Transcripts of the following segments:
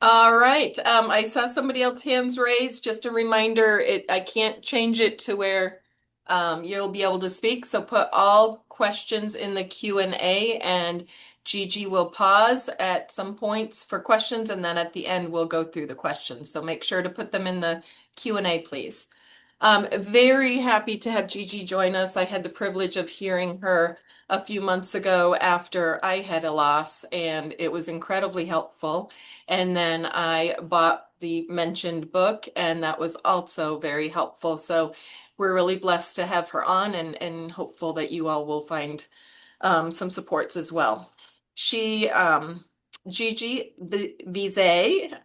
All right. I saw somebody else hands raised. Just a reminder, I can't change it to where you'll be able to speak. So put all questions in the Q&A and Gigi will pause at some points for questions and then at the end we'll go through the questions. So make sure to put them in the Q&A, please. Very happy to have Gigi join us. I had the privilege of hearing her a few months ago after I had a loss, and it was incredibly helpful. And then I bought the mentioned book, and that was also very helpful. So we're really blessed to have her on and hopeful that you all will find some supports as well. She, Gigi Veasey,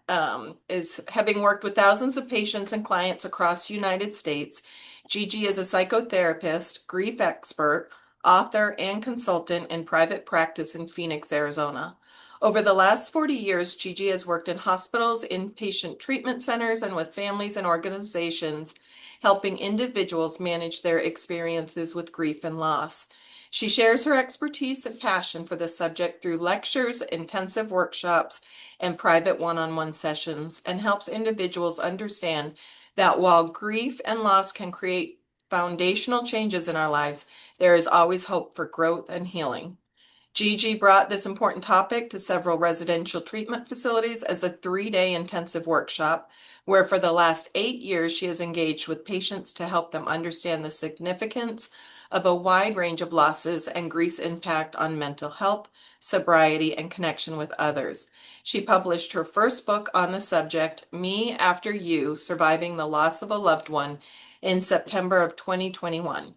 is having worked with thousands of patients and clients across the United States. Gigi is a psychotherapist, grief expert, author, and consultant in private practice in Phoenix, Arizona. Over the last 40 years, Gigi has worked in hospitals, inpatient treatment centers, and with families and organizations, helping individuals manage their experiences with grief and loss. She shares her expertise and passion for this subject through lectures, intensive workshops, and private one-on-one sessions, and helps individuals understand that while grief and loss can create foundational changes in our lives, there is always hope for growth and healing. Gigi brought this important topic to several residential treatment facilities as a 3-day intensive workshop, where for the last 8 years she has engaged with patients to help them understand the significance of a wide range of losses and grief's impact on mental health, sobriety, and connection with others. She published her first book on the subject, Me After You: Surviving the Loss of a Loved One, in September of 2021.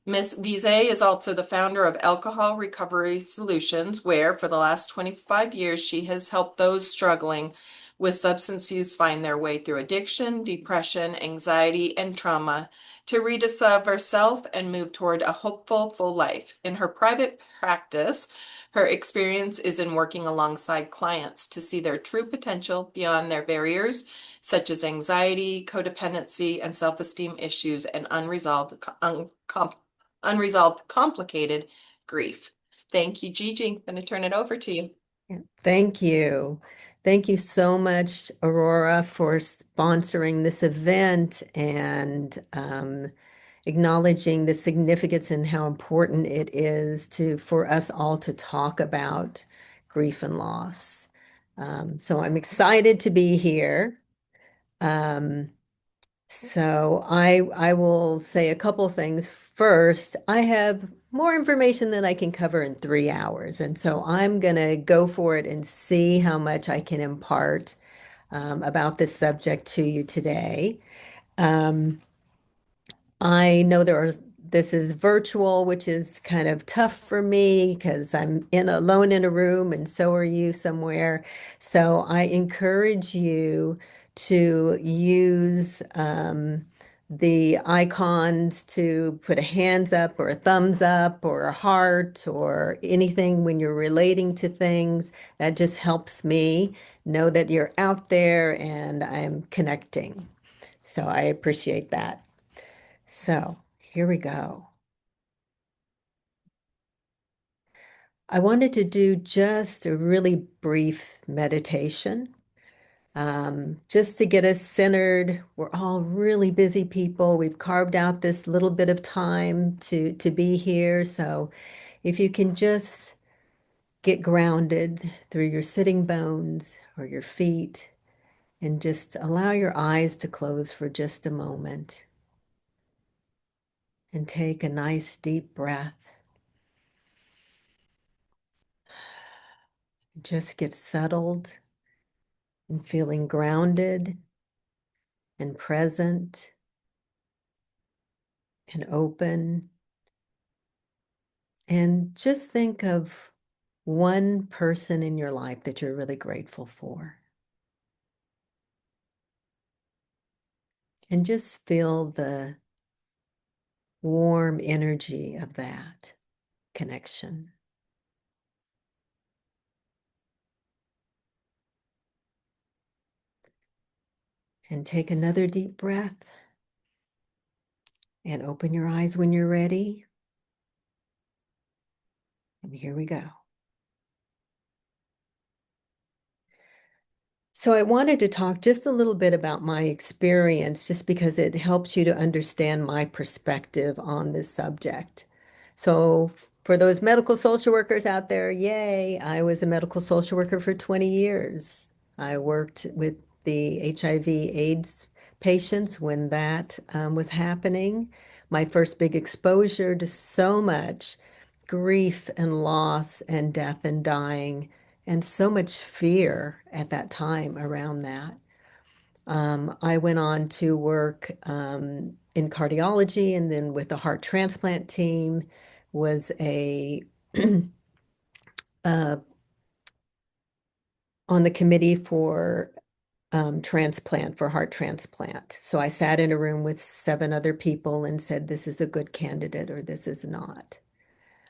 Ms. Veasey is also the founder of Alcohol Recovery Solutions, where for the last 25 years she has helped those struggling with substance use find their way through addiction, depression, anxiety, and trauma to rediscover self and move toward a hopeful, full life. In her private practice, her experience is in working alongside clients to see their true potential beyond their barriers, such as anxiety, codependency, and self-esteem issues, and unresolved complicated grief. Thank you, Gigi. I'm going to turn it over to you. Yeah. Thank you. Thank you so much, Aurora, for sponsoring this event and acknowledging the significance and how important it is for us all to talk about grief and loss. So I'm excited to be here. Um, so I will say a couple things. First, I have more information than I can cover in 3 hours, and so I'm gonna go for it and see how much I can impart about this subject to you today. Um, I know this is virtual, which is kind of tough for me because I'm alone in a room and so are you somewhere. So I encourage you to use the icons to put a hands up or a thumbs up or a heart or anything when you're relating to things. That just helps me know that you're out there and I'm connecting. So I appreciate that. So here we go. I wanted to do just a really brief meditation, just to get us centered. We're all really busy people. We've carved out this little bit of time to be here. So if you can just get grounded through your sitting bones or your feet and just allow your eyes to close for just a moment and take a nice deep breath. Just get settled and feeling grounded and present and open. And just think of one person in your life that you're really grateful for. And just feel the warm energy of that connection. And take another deep breath and open your eyes when you're ready. And here we go. So I wanted to talk just a little bit about my experience, just because it helps you to understand my perspective on this subject. So for those medical social workers out there, yay, I was a medical social worker for 20 years. I worked with the HIV AIDS patients when that was happening. My first big exposure to so much grief and loss and death and dying and so much fear at that time around that. I went on to work in cardiology and then with the heart transplant team, was a uh, on the committee for transplant for heart transplant. So I sat in a room with 7 other people and said, this is a good candidate or this is not.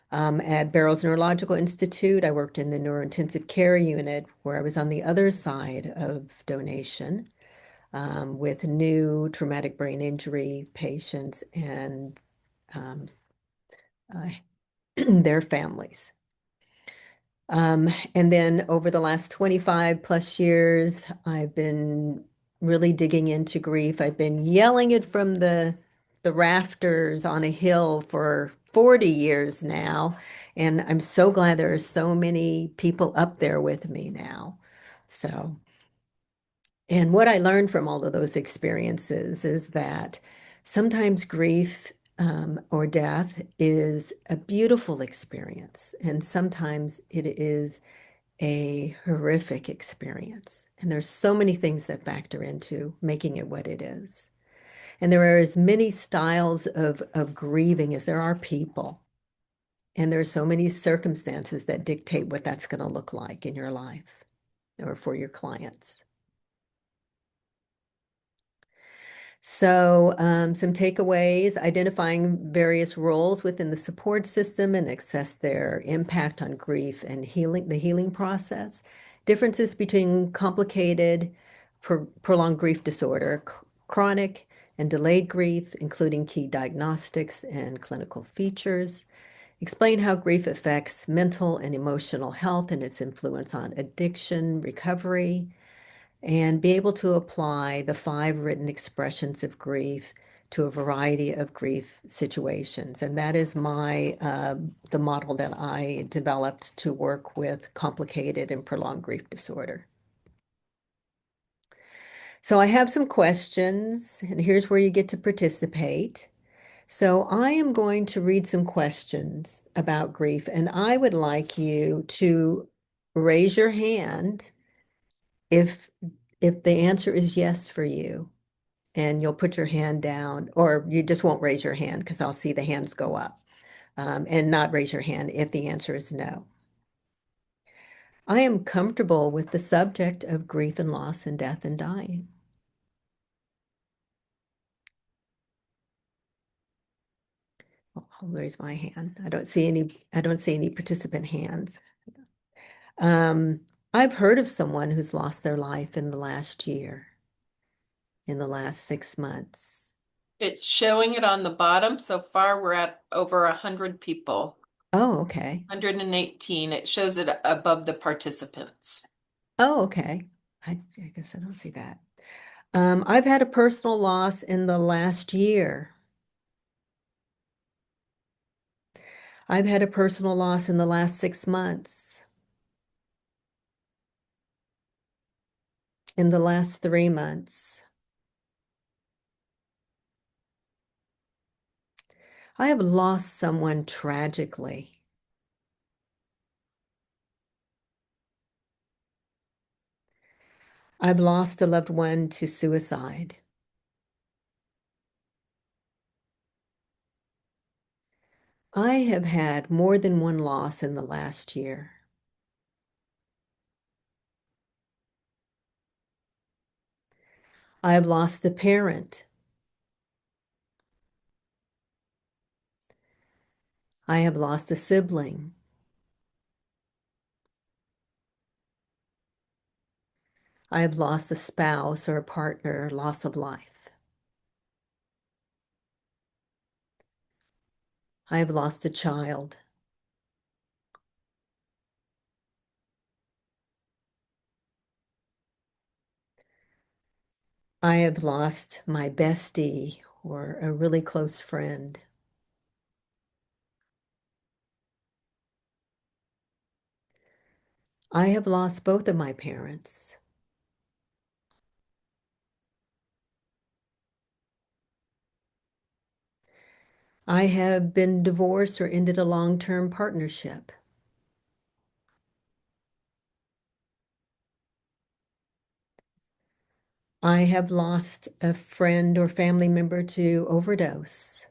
At Barrows Neurological Institute, I worked in the neurointensive care unit where I was on the other side of donation with new traumatic brain injury patients and um, uh, their families. And then over the last 25 plus years, I've been really digging into grief. I've been yelling it from the rafters on a hill for 40 years now. And I'm so glad there are so many people up there with me now. So, and what I learned from all of those experiences is that sometimes grief or death is a beautiful experience, and sometimes it is a horrific experience. And there's so many things that factor into making it what it is. And there are as many styles of grieving as there are people. And there are so many circumstances that dictate what that's going to look like in your life or for your clients. So, some takeaways, identifying various roles within the support system and assess their impact on grief and healing, the healing process. Differences between complicated, prolonged grief disorder, chronic and delayed grief, including key diagnostics and clinical features. Explain how grief affects mental and emotional health and its influence on addiction, recovery, and be able to apply the 5 written expressions of grief to a variety of grief situations. And that is the model that I developed to work with complicated and prolonged grief disorder. So I have some questions, and here's where you get to participate. So I am going to read some questions about grief, and I would like you to raise your hand if if the answer is yes for you, and you'll put your hand down, or you just won't raise your hand because I'll see the hands go up, and not raise your hand if the answer is no. I am comfortable with the subject of grief and loss and death and dying. I'll raise my hand. I don't see any participant hands. Um, I've heard of someone who's lost their life in the last year, in the last 6 months. It's showing it on the bottom. So far, we're at over 100 people. Oh, okay. 118. It shows it above the participants. Oh, okay. I guess I don't see that. I've had a personal loss in the last year. I've had a personal loss in the last 6 months, in the last 3 months. I have lost someone tragically. I've lost a loved one to suicide. I have had more than one loss in the last year. I've lost a parent. I have lost a sibling. I have lost a spouse or a partner, loss of life. I have lost a child. I have lost my bestie or a really close friend. I have lost both of my parents. I have been divorced or ended a long-term partnership. I have lost a friend or family member to overdose.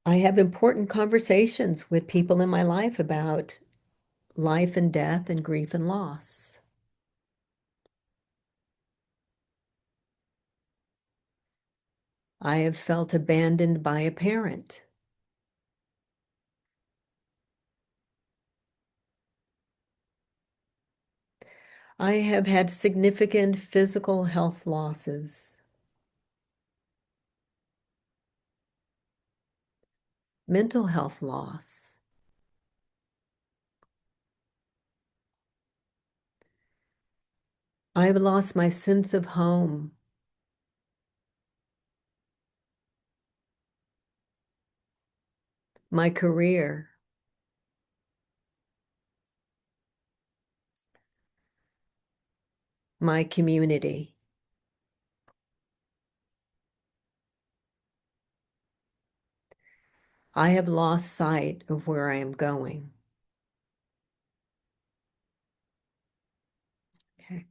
I have important conversations with people in my life about life and death and grief and loss. I have felt abandoned by a parent. I have had significant physical health losses, mental health loss. I've lost my sense of home, my career, my community. I have lost sight of where I am going. Okay.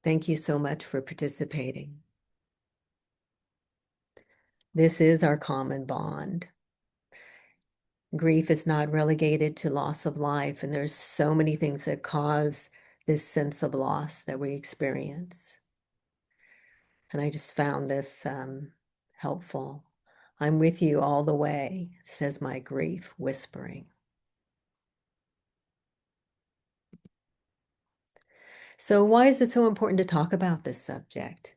Thank you so much for participating. This is our common bond. Grief is not relegated to loss of life, and there's so many things that cause this sense of loss that we experience. And I just found this helpful. I'm with you all the way, says my grief, whispering. So why is it so important to talk about this subject?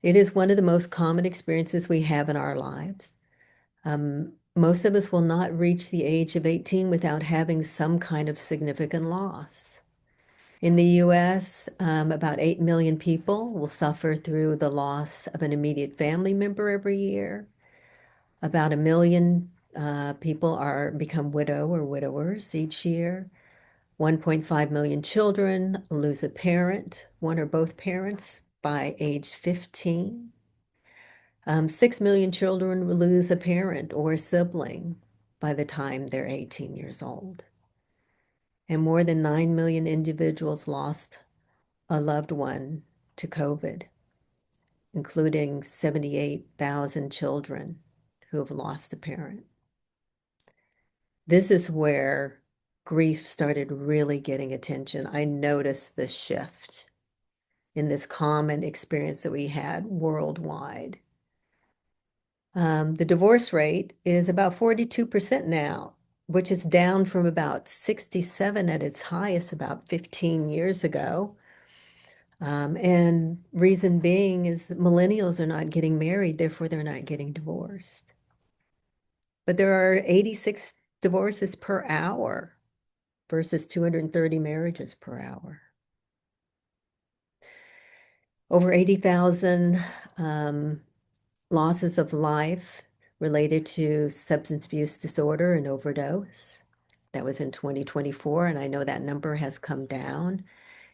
It is one of the most common experiences we have in our lives. Most of us will not reach the age of 18 without having some kind of significant loss. In the US, about 8 million people will suffer through the loss of an immediate family member every year. About 1 million people become widow or widowers each year. 1.5 million children lose a parent, one or both parents, by age 15. 6 million children will lose a parent or a sibling by the time they're 18 years old. And more than 9 million individuals lost a loved one to COVID, including 78,000 children who have lost a parent. This is where grief started really getting attention. I noticed the shift in this common experience that we had worldwide. The divorce rate is about 42% now, which is down from about 67 at its highest about 15 years ago. And reason being is that millennials are not getting married, therefore they're not getting divorced. But there are 86 divorces per hour versus 230 marriages per hour. Over 80,000 losses of life related to substance abuse disorder and overdose. That was in 2024, and I know that number has come down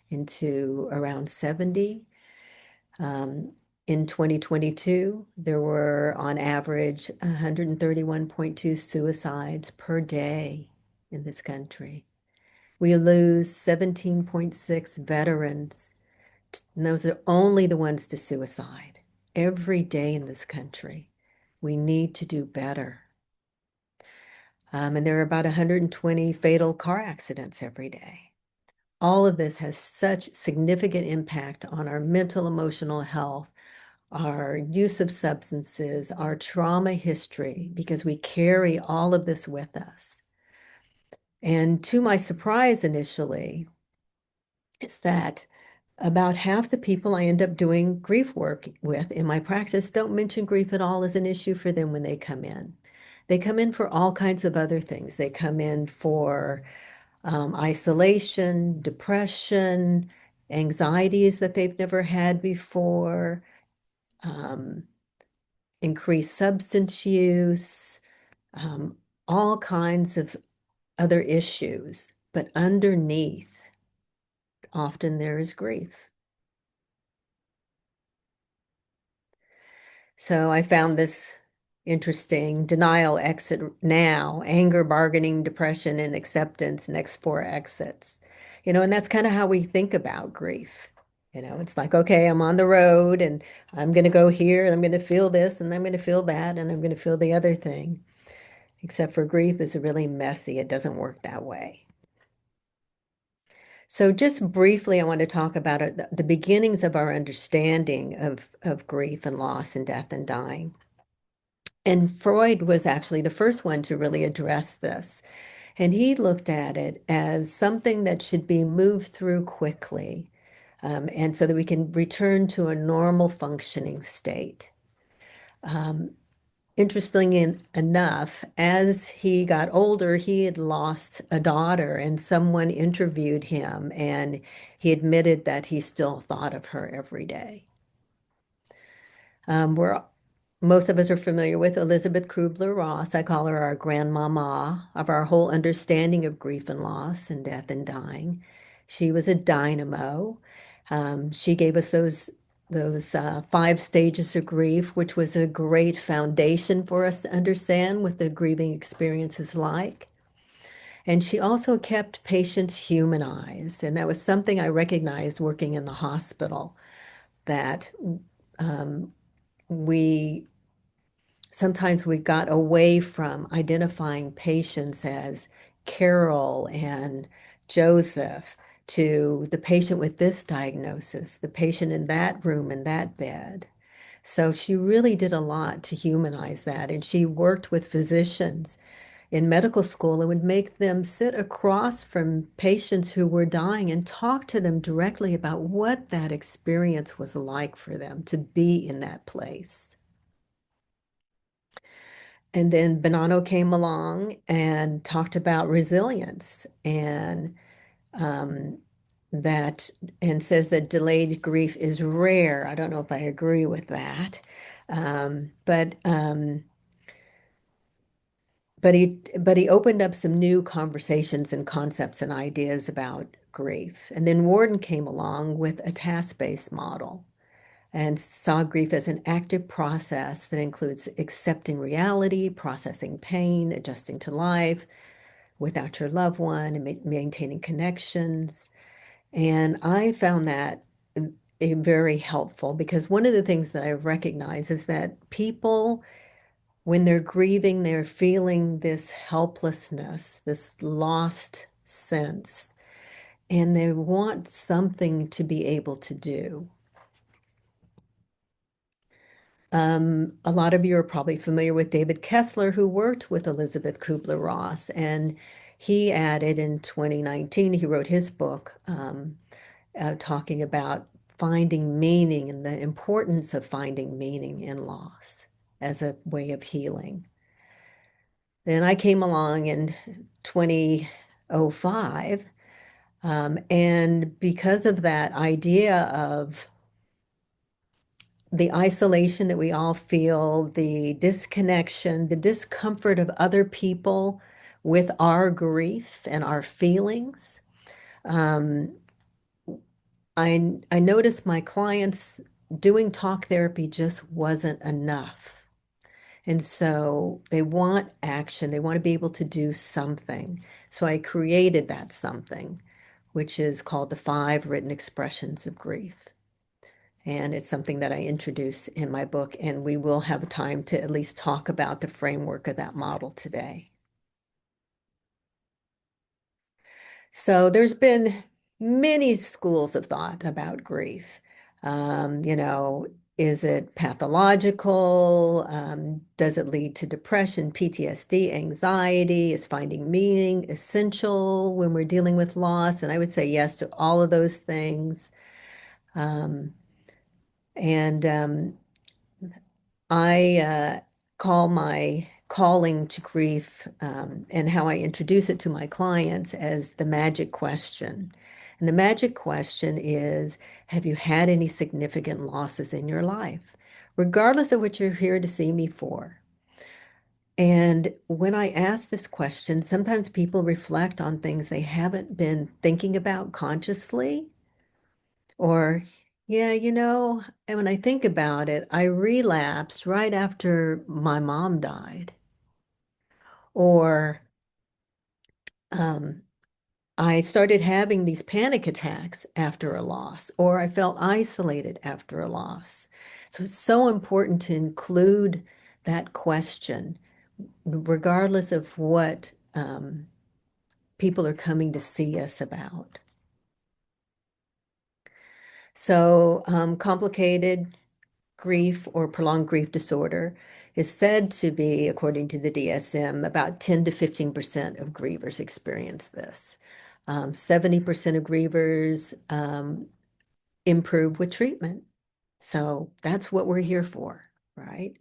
into around 70. In 2022, there were on average 131.2 suicides per day in this country. We lose 17.6 veterans, and those are only the ones to suicide every day in this country. We need to do better. And there are about 120 fatal car accidents every day. All of this has such significant impact on our mental, emotional health, our use of substances, our trauma history, because we carry all of this with us. And to my surprise initially, is that About half the people I end up doing grief work with in my practice don't mention grief at all as an issue for them when they come in. They come in for all kinds of other things. They come in for isolation, depression, anxieties that they've never had before, um, increased substance use, um, all kinds of other issues. But underneath, often there is grief. So I found this interesting: denial, exit now, anger, bargaining, depression, and acceptance, next four exits. And that's kind of how we think about grief. It's like, okay, I'm on the road and I'm going to go here and I'm going to feel this and I'm going to feel that and I'm going to feel the other thing. Except for grief is really messy. It doesn't work that way. So just briefly, I want to talk about it, the beginnings of our understanding of grief and loss and death and dying. And Freud was actually the first one to really address this. And he looked at it as something that should be moved through quickly, and so that we can return to a normal functioning state. Um, Interestingly enough, as he got older, he had lost a daughter, and someone interviewed him, and he admitted that he still thought of her every day. We're Most of us are familiar with Elizabeth Kubler-Ross. I call her our grandmama of our whole understanding of grief and loss and death and dying. She was a dynamo. She gave us those 5 stages of grief, which was a great foundation for us to understand what the grieving experience is like. And she also kept patients humanized, and that was something I recognized working in the hospital, that um, we sometimes we got away from identifying patients as Carol and Joseph to the patient with this diagnosis, the patient in that room, in that bed. So she really did a lot to humanize that. And she worked with physicians in medical school and would make them sit across from patients who were dying and talk to them directly about what that experience was like for them to be in that place. And then Bonanno came along and talked about resilience um, that and says that delayed grief is rare. I don't know if I agree with that, but he opened up some new conversations and concepts and ideas about grief. And then Warden came along with a task-based model and saw grief as an active process that includes accepting reality, processing pain, adjusting to life without your loved one, and maintaining connections. And I found that very helpful, because one of the things that I recognize is that people, when they're grieving, they're feeling this helplessness, this lost sense, and they want something to be able to do. A lot of you are probably familiar with David Kessler, who worked with Elizabeth Kubler-Ross, and he added in 2019, he wrote his book talking about finding meaning and the importance of finding meaning in loss as a way of healing. Then I came along in 2005, and because of that idea of the isolation that we all feel, the disconnection, the discomfort of other people with our grief and our feelings. Um, I noticed my clients doing talk therapy just wasn't enough. And so they want action, they want to be able to do something. So I created that something, which is called the 5 written expressions of grief. And it's something that I introduce in my book, and we will have time to at least talk about the framework of that model today. So there's been many schools of thought about grief. Um, you know, is it pathological? Does it lead to depression, PTSD, anxiety? Is finding meaning essential when we're dealing with loss? And I would say yes to all of those things. Um, and I call my calling to grief and how I introduce it to my clients as the magic question. And the magic question is, have you had any significant losses in your life, regardless of what you're here to see me for? And when I ask this question, sometimes people reflect on things they haven't been thinking about consciously, or, yeah, and when I think about it, I relapsed right after my mom died, or um, I started having these panic attacks after a loss, or I felt isolated after a loss. So it's so important to include that question, regardless of what people are coming to see us about. So, complicated grief or prolonged grief disorder is said to be, according to the DSM, about 10 to 15% of grievers experience this. 70% of grievers improve with treatment. So that's what we're here for, right?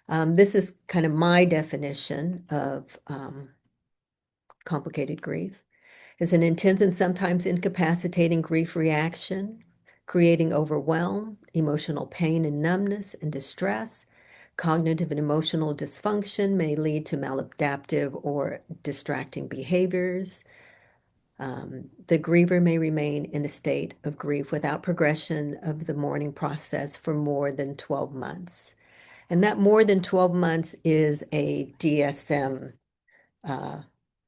This is kind of my definition of complicated grief. It's an intense and sometimes incapacitating grief reaction, creating overwhelm, emotional pain and numbness and distress. Cognitive and emotional dysfunction may lead to maladaptive or distracting behaviors. The griever may remain in a state of grief without progression of the mourning process for more than 12 months. And that more than 12 months is a DSM uh,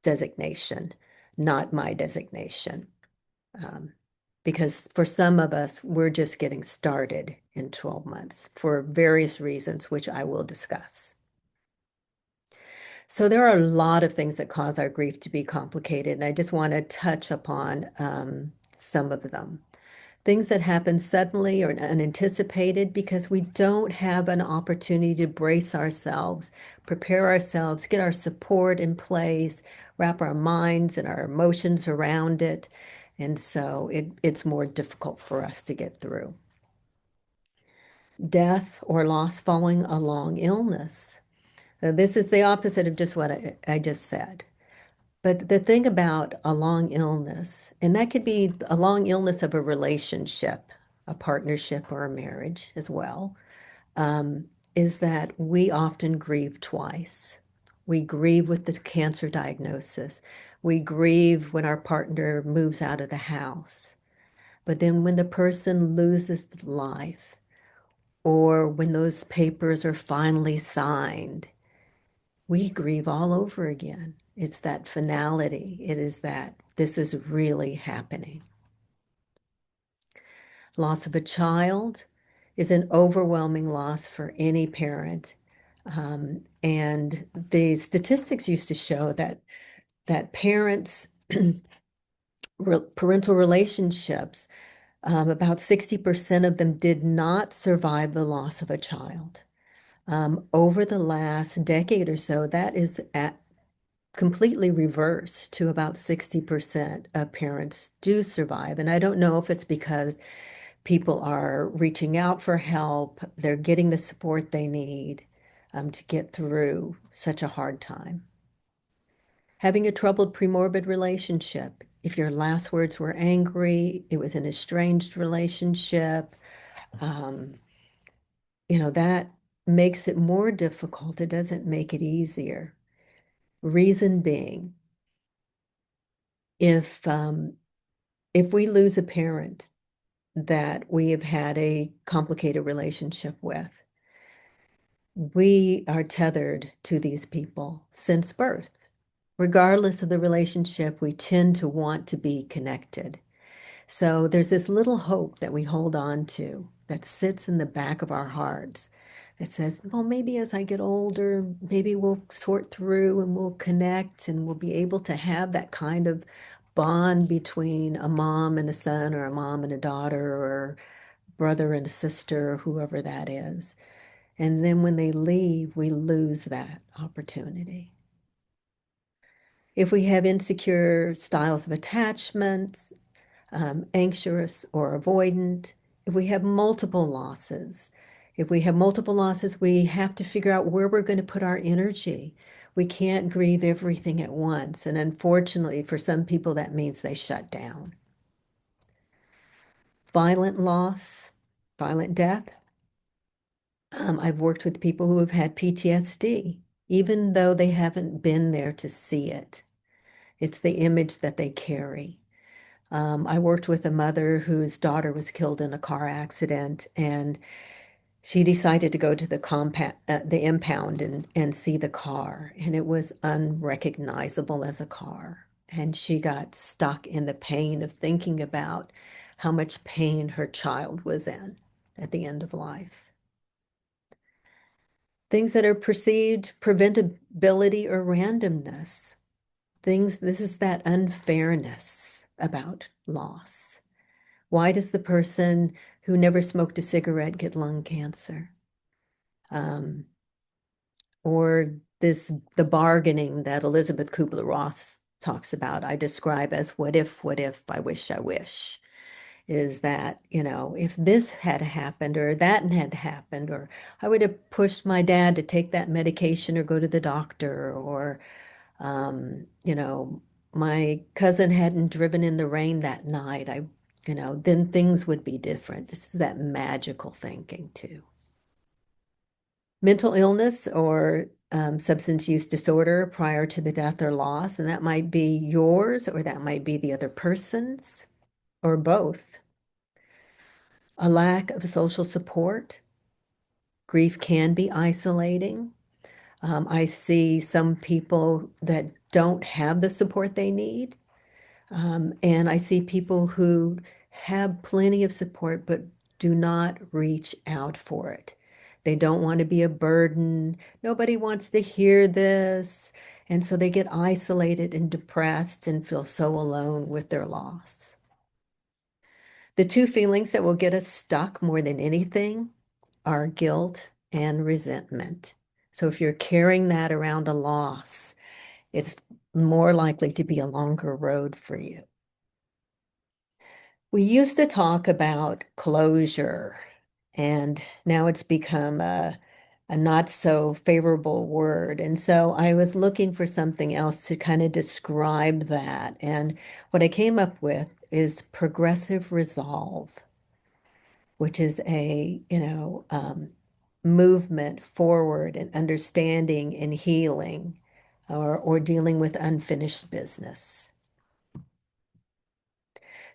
designation, not my designation. Um, because for some of us, we're just getting started in 12 months for various reasons, which I will discuss. So there are a lot of things that cause our grief to be complicated, and I just want to touch upon some of them. Things that happen suddenly or unanticipated because we don't have an opportunity to brace ourselves, prepare ourselves, get our support in place, wrap our minds and our emotions around it. And so it's more difficult for us to get through. Death or loss following a long illness. Now, this is the opposite of just what I just said. But the thing about a long illness, and that could be a long illness of a relationship, a partnership, or a marriage as well, is that we often grieve twice. We grieve with the cancer diagnosis. We grieve when our partner moves out of the house. But then when the person loses life, or when those papers are finally signed, we grieve all over again. It's that finality. It is that this is really happening. Loss of a child is an overwhelming loss for any parent. And the statistics used to show that parents, parental relationships, about 60% of them did not survive the loss of a child. Over the last decade or so, that is at completely reversed to about 60% of parents do survive. And I don't know if it's because people are reaching out for help, they're getting the support they need to get through such a hard time. Having a troubled premorbid relationship. If your last words were angry, it was an estranged relationship, um, that makes it more difficult. It doesn't make it easier. Reason being, if if we lose a parent that we have had a complicated relationship with, we are tethered to these people since birth. Regardless of the relationship, we tend to want to be connected. So there's this little hope that we hold on to that sits in the back of our hearts that says, well, maybe as I get older, maybe we'll sort through and we'll connect and we'll be able to have that kind of bond between a mom and a son, or a mom and a daughter, or brother and a sister, whoever that is. And then when they leave, we lose that opportunity. If we have insecure styles of attachments, anxious or avoidant, if we have multiple losses, if we have multiple losses, we have to figure out where we're going to put our energy. We can't grieve everything at once. And unfortunately, for some people, that means they shut down. Violent loss, violent death. I've worked with people who have had PTSD, even though they haven't been there to see it. It's the image that they carry. I worked with a mother whose daughter was killed in a car accident, and she decided to go to the impound and see the car, and it was unrecognizable as a car. And she got stuck in the pain of thinking about how much pain her child was in at the end of life. Things that are perceived preventability or randomness. This is that unfairness about loss. Why does the person who never smoked a cigarette get lung cancer? Um, or the bargaining that Elizabeth Kubler-Ross talks about, I describe as what if, I wish, is that, if this had happened or that had happened, or I would have pushed my dad to take that medication or go to the doctor, or, my cousin hadn't driven in the rain that night, then things would be different. This is that magical thinking too. Mental illness or substance use disorder prior to the death or loss, and that might be yours or that might be the other person's or both. A lack of social support. Grief can be isolating. I see some people that don't have the support they need. And I see people who have plenty of support but do not reach out for it. They don't want to be a burden. Nobody wants to hear this. And so they get isolated and depressed and feel so alone with their loss. The two feelings that will get us stuck more than anything are guilt and resentment. So if you're carrying that around a loss, it's more likely to be a longer road for you. We used to talk about closure, and now it's become a not so favorable word. And so I was looking for something else to kind of describe that. And what I came up with is progressive resolve, which is movement forward and understanding and healing or dealing with unfinished business.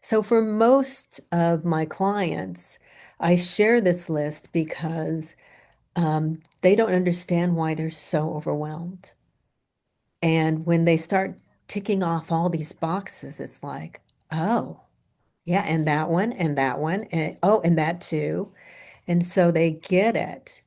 So for most of my clients, I share this list because they don't understand why they're so overwhelmed. And when they start ticking off all these boxes, it's like, oh, yeah, and that one, and that one, and oh, and that too. And so they get it.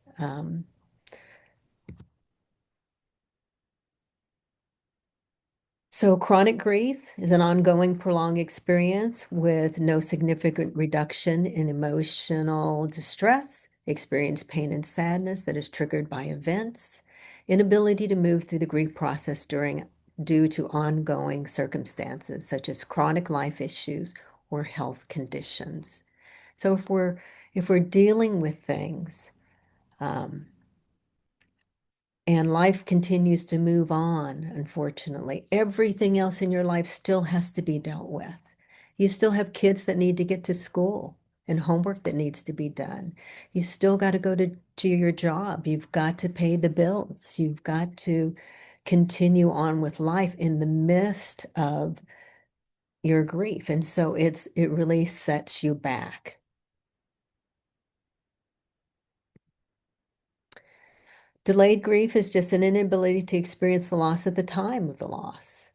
So chronic grief is an ongoing prolonged experience with no significant reduction in emotional distress, experience pain and sadness that is triggered by events, inability to move through the grief process due to ongoing circumstances such as chronic life issues or health conditions. So if we're dealing with things, um, and life continues to move on, unfortunately. Everything else in your life still has to be dealt with. You still have kids that need to get to school and homework that needs to be done. You still got to go to your job. You've got to pay the bills. You've got to continue on with life in the midst of your grief. And so it really sets you back. Delayed grief is just an inability to experience the loss at the time of the loss.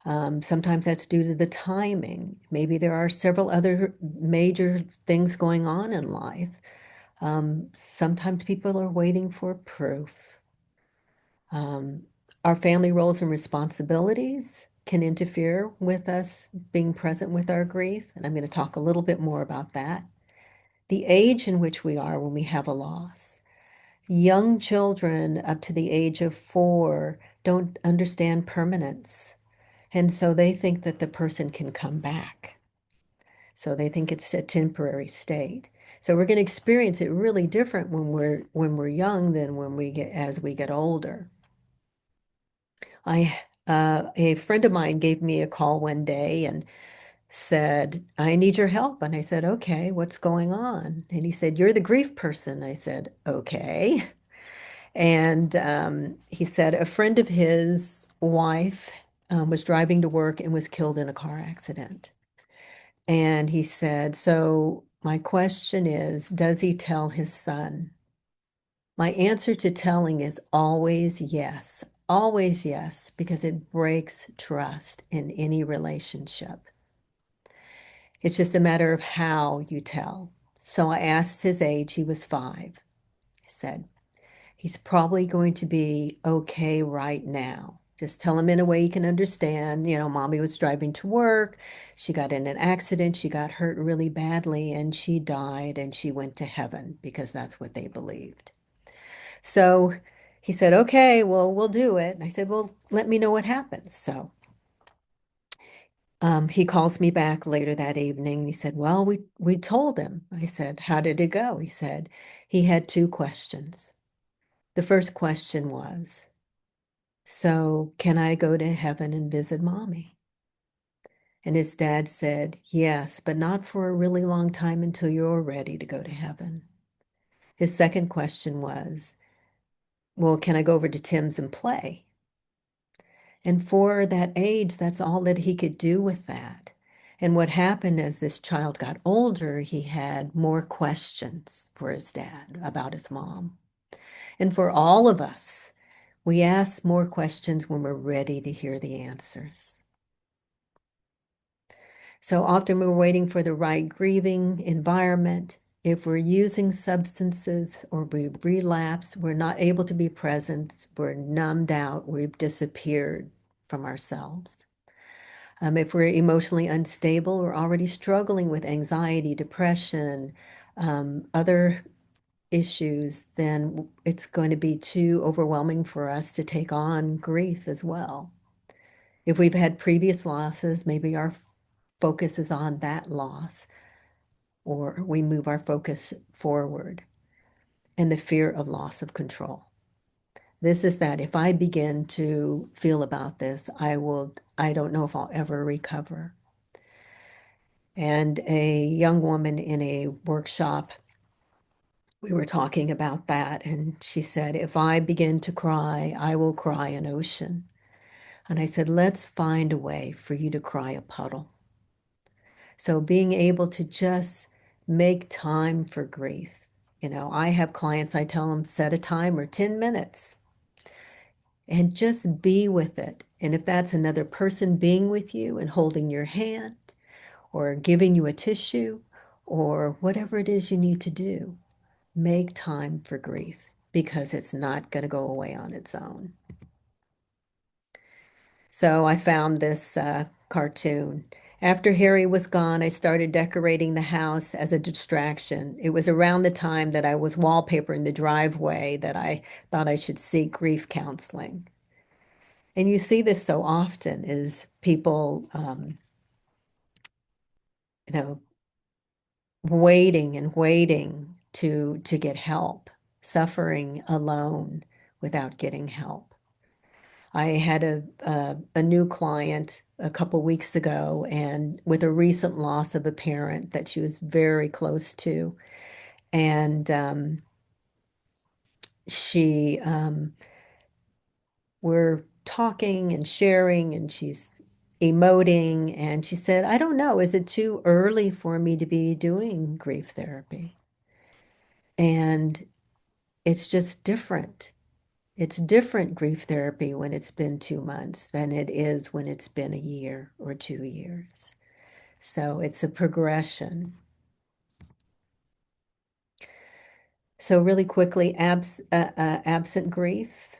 Sometimes that's due to the timing. Maybe there are several other major things going on in life. Sometimes people are waiting for proof. Um, our family roles and responsibilities can interfere with us being present with our grief, and I'm going to talk a little bit more about that. The age in which we are when we have a loss. Young children up to the age of 4 don't understand permanence. And so they think that the person can come back. So they think it's a temporary state. So we're going to experience it really different when we're young than when we get as we get older. I a friend of mine gave me a call one day and said, "I need your help." And I said, "Okay, what's going on?" And he said, "You're the grief person." I said, "Okay." And he said a friend of his wife was driving to work and was killed in a car accident. And he said, "So my question is, does he tell his son?" My answer to telling is always yes, because it breaks trust in any relationship. It's just a matter of how you tell. So I asked his age. He was 5. I said, "He's probably going to be okay right now. Just tell him in a way he can understand. Mommy was driving to work. She got in an accident. She got hurt really badly and she died and she went to heaven because that's what they believed." So he said, "Okay, well, we'll do it." And I said, "Well, let me know what happens." So he calls me back later that evening. He said, "Well, we told him." I said, "How did it go?" He said he had 2 questions. The first question was, "So can I go to heaven and visit mommy?" And his dad said, "Yes, but not for a really long time until you're ready to go to heaven." His second question was, "Well, can I go over to Tim's and play?" And for that age, that's all that he could do with that. And what happened as this child got older, he had more questions for his dad about his mom. And for all of us, we ask more questions when we're ready to hear the answers. So often we're waiting for the right grieving environment. If we're using substances or we relapse, we're not able to be present, we're numbed out, we've disappeared from ourselves. If we're emotionally unstable, we're already struggling with anxiety, depression, other issues, then it's going to be too overwhelming for us to take on grief as well. If we've had previous losses, maybe our focus is on that loss, or we move our focus forward, and the fear of loss of control. This is that if I begin to feel about this, I don't know if I'll ever recover. And a young woman in a workshop, we were talking about that, and she said, "If I begin to cry, I will cry an ocean." And I said, "Let's find a way for you to cry a puddle." So being able to just make time for grief. I have clients, I tell them, set a timer, 10 minutes, and just be with it. And if that's another person being with you and holding your hand or giving you a tissue or whatever it is you need to do, make time for grief because it's not going to go away on its own. So I found this cartoon. After Harry was gone, I started decorating the house as a distraction. It was around the time that I was wallpapering the driveway that I thought I should seek grief counseling. And you see this so often is people, you know, waiting and waiting to get help, suffering alone without getting help. I had a new client a couple weeks ago, and with a recent loss of a parent that she was very close to, and she we're talking and sharing, and she's emoting, and she said, "I don't know, is it too early for me to be doing grief therapy?" And it's just different. It's different grief therapy when it's been 2 months than it is when it's been a year or 2 years. So it's a progression. So really quickly, absent grief,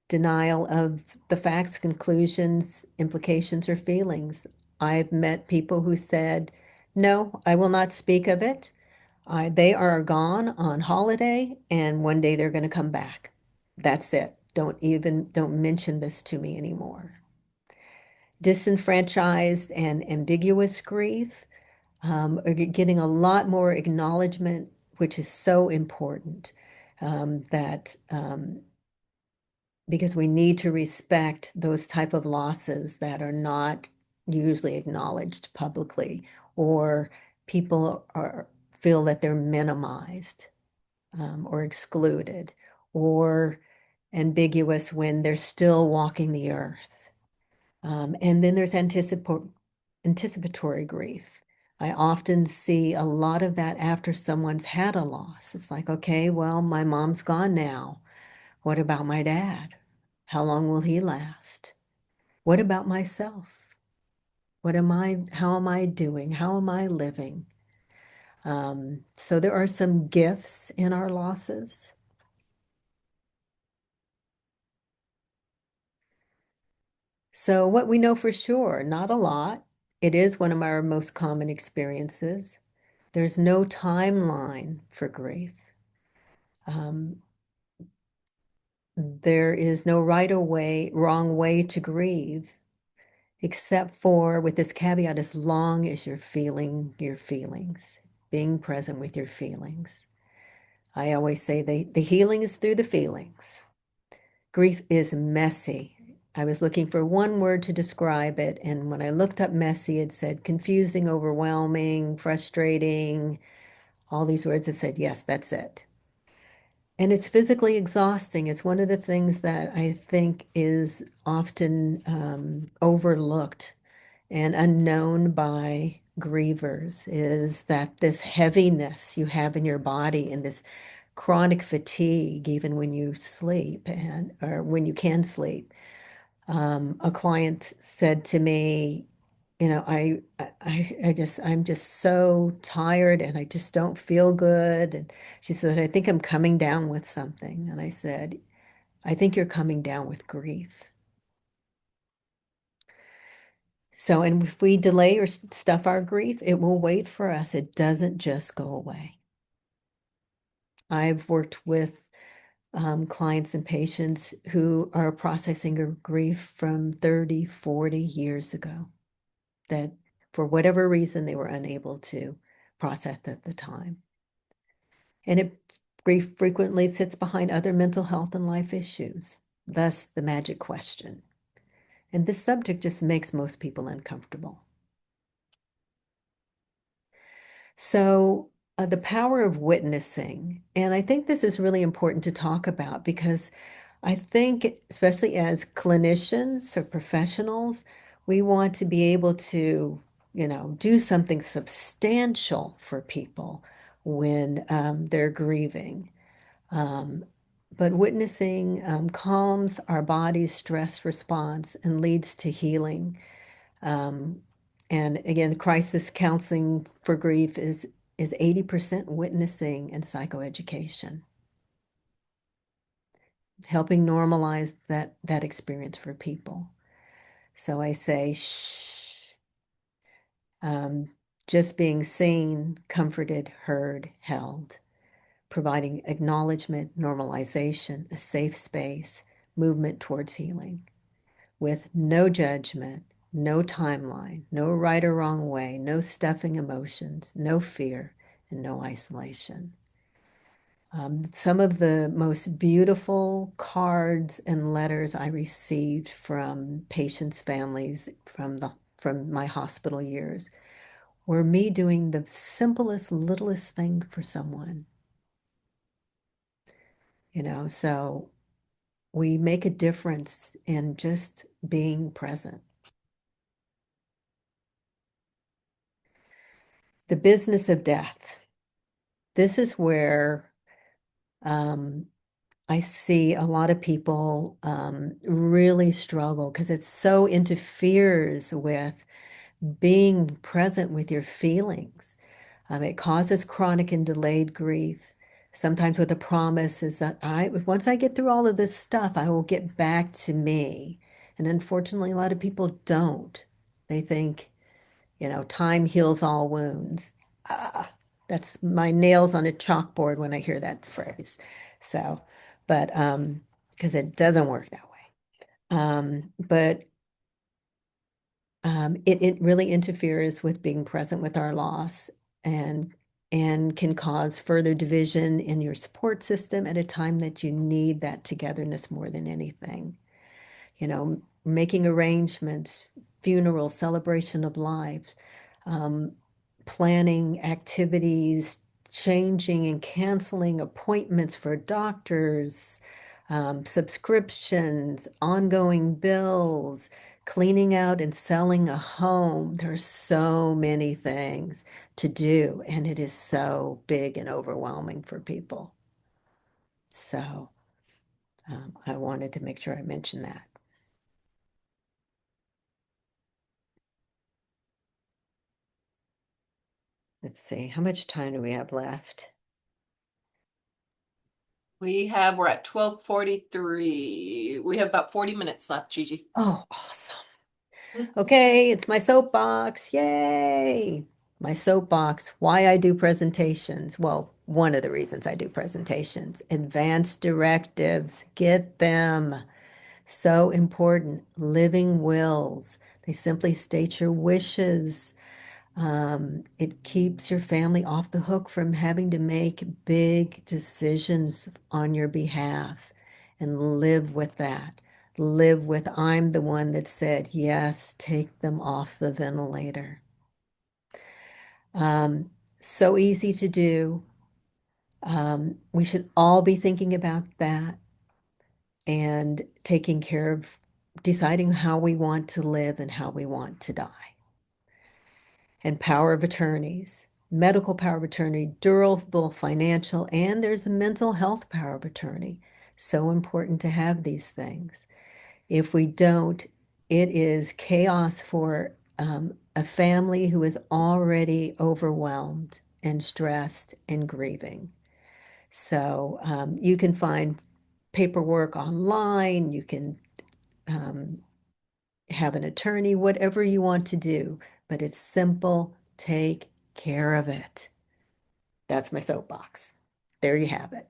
denial of the facts, conclusions, implications, or feelings. I've met people who said, "No, I will not speak of it. They are gone on holiday, and one day they're going to come back. That's it. Don't mention this to me anymore." Disenfranchised and ambiguous grief are getting a lot more acknowledgement which is so important, that because we need to respect those type of losses that are not usually acknowledged publicly, or people feel that they're minimized, or excluded, or ambiguous when they're still walking the earth. And then there's anticipatory grief. I often see a lot of that after someone's had a loss. It's like, okay, well, my mom's gone now. What about my dad? How long will he last? What about myself? How am I doing? How am I living? So there are some gifts in our losses. So what we know for sure, not a lot. It is one of our most common experiences. There's no timeline for grief. Um, there is no right or wrong way to grieve, except for with this caveat, as long as you're feeling your feelings, being present with your feelings. I always say the healing is through the feelings. Grief is messy. I was looking for one word to describe it, and when I looked up messy, it said confusing, overwhelming, frustrating, all these words. It said, yes, that's it. And it's physically exhausting. It's one of the things that I think is often overlooked and unknown by grievers, is that this heaviness you have in your body and this chronic fatigue, even when you sleep and or when you can sleep. A client said to me, I'm just so tired and I just don't feel good. And she said, I think I'm coming down with something. And I said, I think you're coming down with grief. So, and if we delay or stuff our grief, it will wait for us. It doesn't just go away. I've worked with clients and patients who are processing a grief from 30, 40 years ago that for whatever reason they were unable to process at the time. And grief frequently sits behind other mental health and life issues, thus the magic question. And this subject just makes most people uncomfortable. So, the power of witnessing, and I think this is really important to talk about because I think, especially as clinicians or professionals, we want to be able to, do something substantial for people when they're grieving. Um, but witnessing calms our body's stress response and leads to healing. Um, and again, crisis counseling for grief is 80% witnessing and psychoeducation, helping normalize that experience for people. So I say, shh, um, just being seen, comforted, heard, held, providing acknowledgement, normalization, a safe space, movement towards healing with no judgment, no timeline, no right or wrong way, no stuffing emotions, no fear, and no isolation. Some of the most beautiful cards and letters I received from patients' families from my hospital years were me doing the simplest, littlest thing for someone. So we make a difference in just being present. The business of death. This is where um, I see a lot of people really struggle because it so interferes with being present with your feelings. It causes chronic and delayed grief. Sometimes with a promise is that once I get through all of this stuff, I will get back to me. And unfortunately, a lot of people don't. They think, time heals all wounds. Ah, that's my nails on a chalkboard when I hear that phrase. So, but because it doesn't work that way. But it really interferes with being present with our loss. And and can cause further division in your support system at a time that you need that togetherness more than anything. You know, making arrangements, funeral, celebration of lives, um, planning activities, changing and canceling appointments for doctors, subscriptions, ongoing bills, cleaning out and selling a home. There are so many things to do, and it is so big and overwhelming for people. So I wanted to make sure I mentioned that. Let's see, how much time do we have left? We're at 12:43. We have about 40 minutes left, Gigi. Oh, awesome. Okay, it's my soapbox. Yay! My soapbox, why I do presentations. Well, one of the reasons I do presentations. Advanced directives, get them. So important. Living wills. They simply state your wishes. It keeps your family off the hook from having to make big decisions on your behalf and live with that. Live with, I'm the one that said, yes, take them off the ventilator. Um, so easy to do. We should all be thinking about that and taking care of deciding how we want to live and how we want to die. And power of attorneys, medical power of attorney, durable financial, and there's a mental health power of attorney. So important to have these things. If we don't, it is chaos for a family who is already overwhelmed and stressed and grieving. So you can find paperwork online, you can um, have an attorney, whatever you want to do, but it's simple. Take care of it. That's my soapbox. There you have it.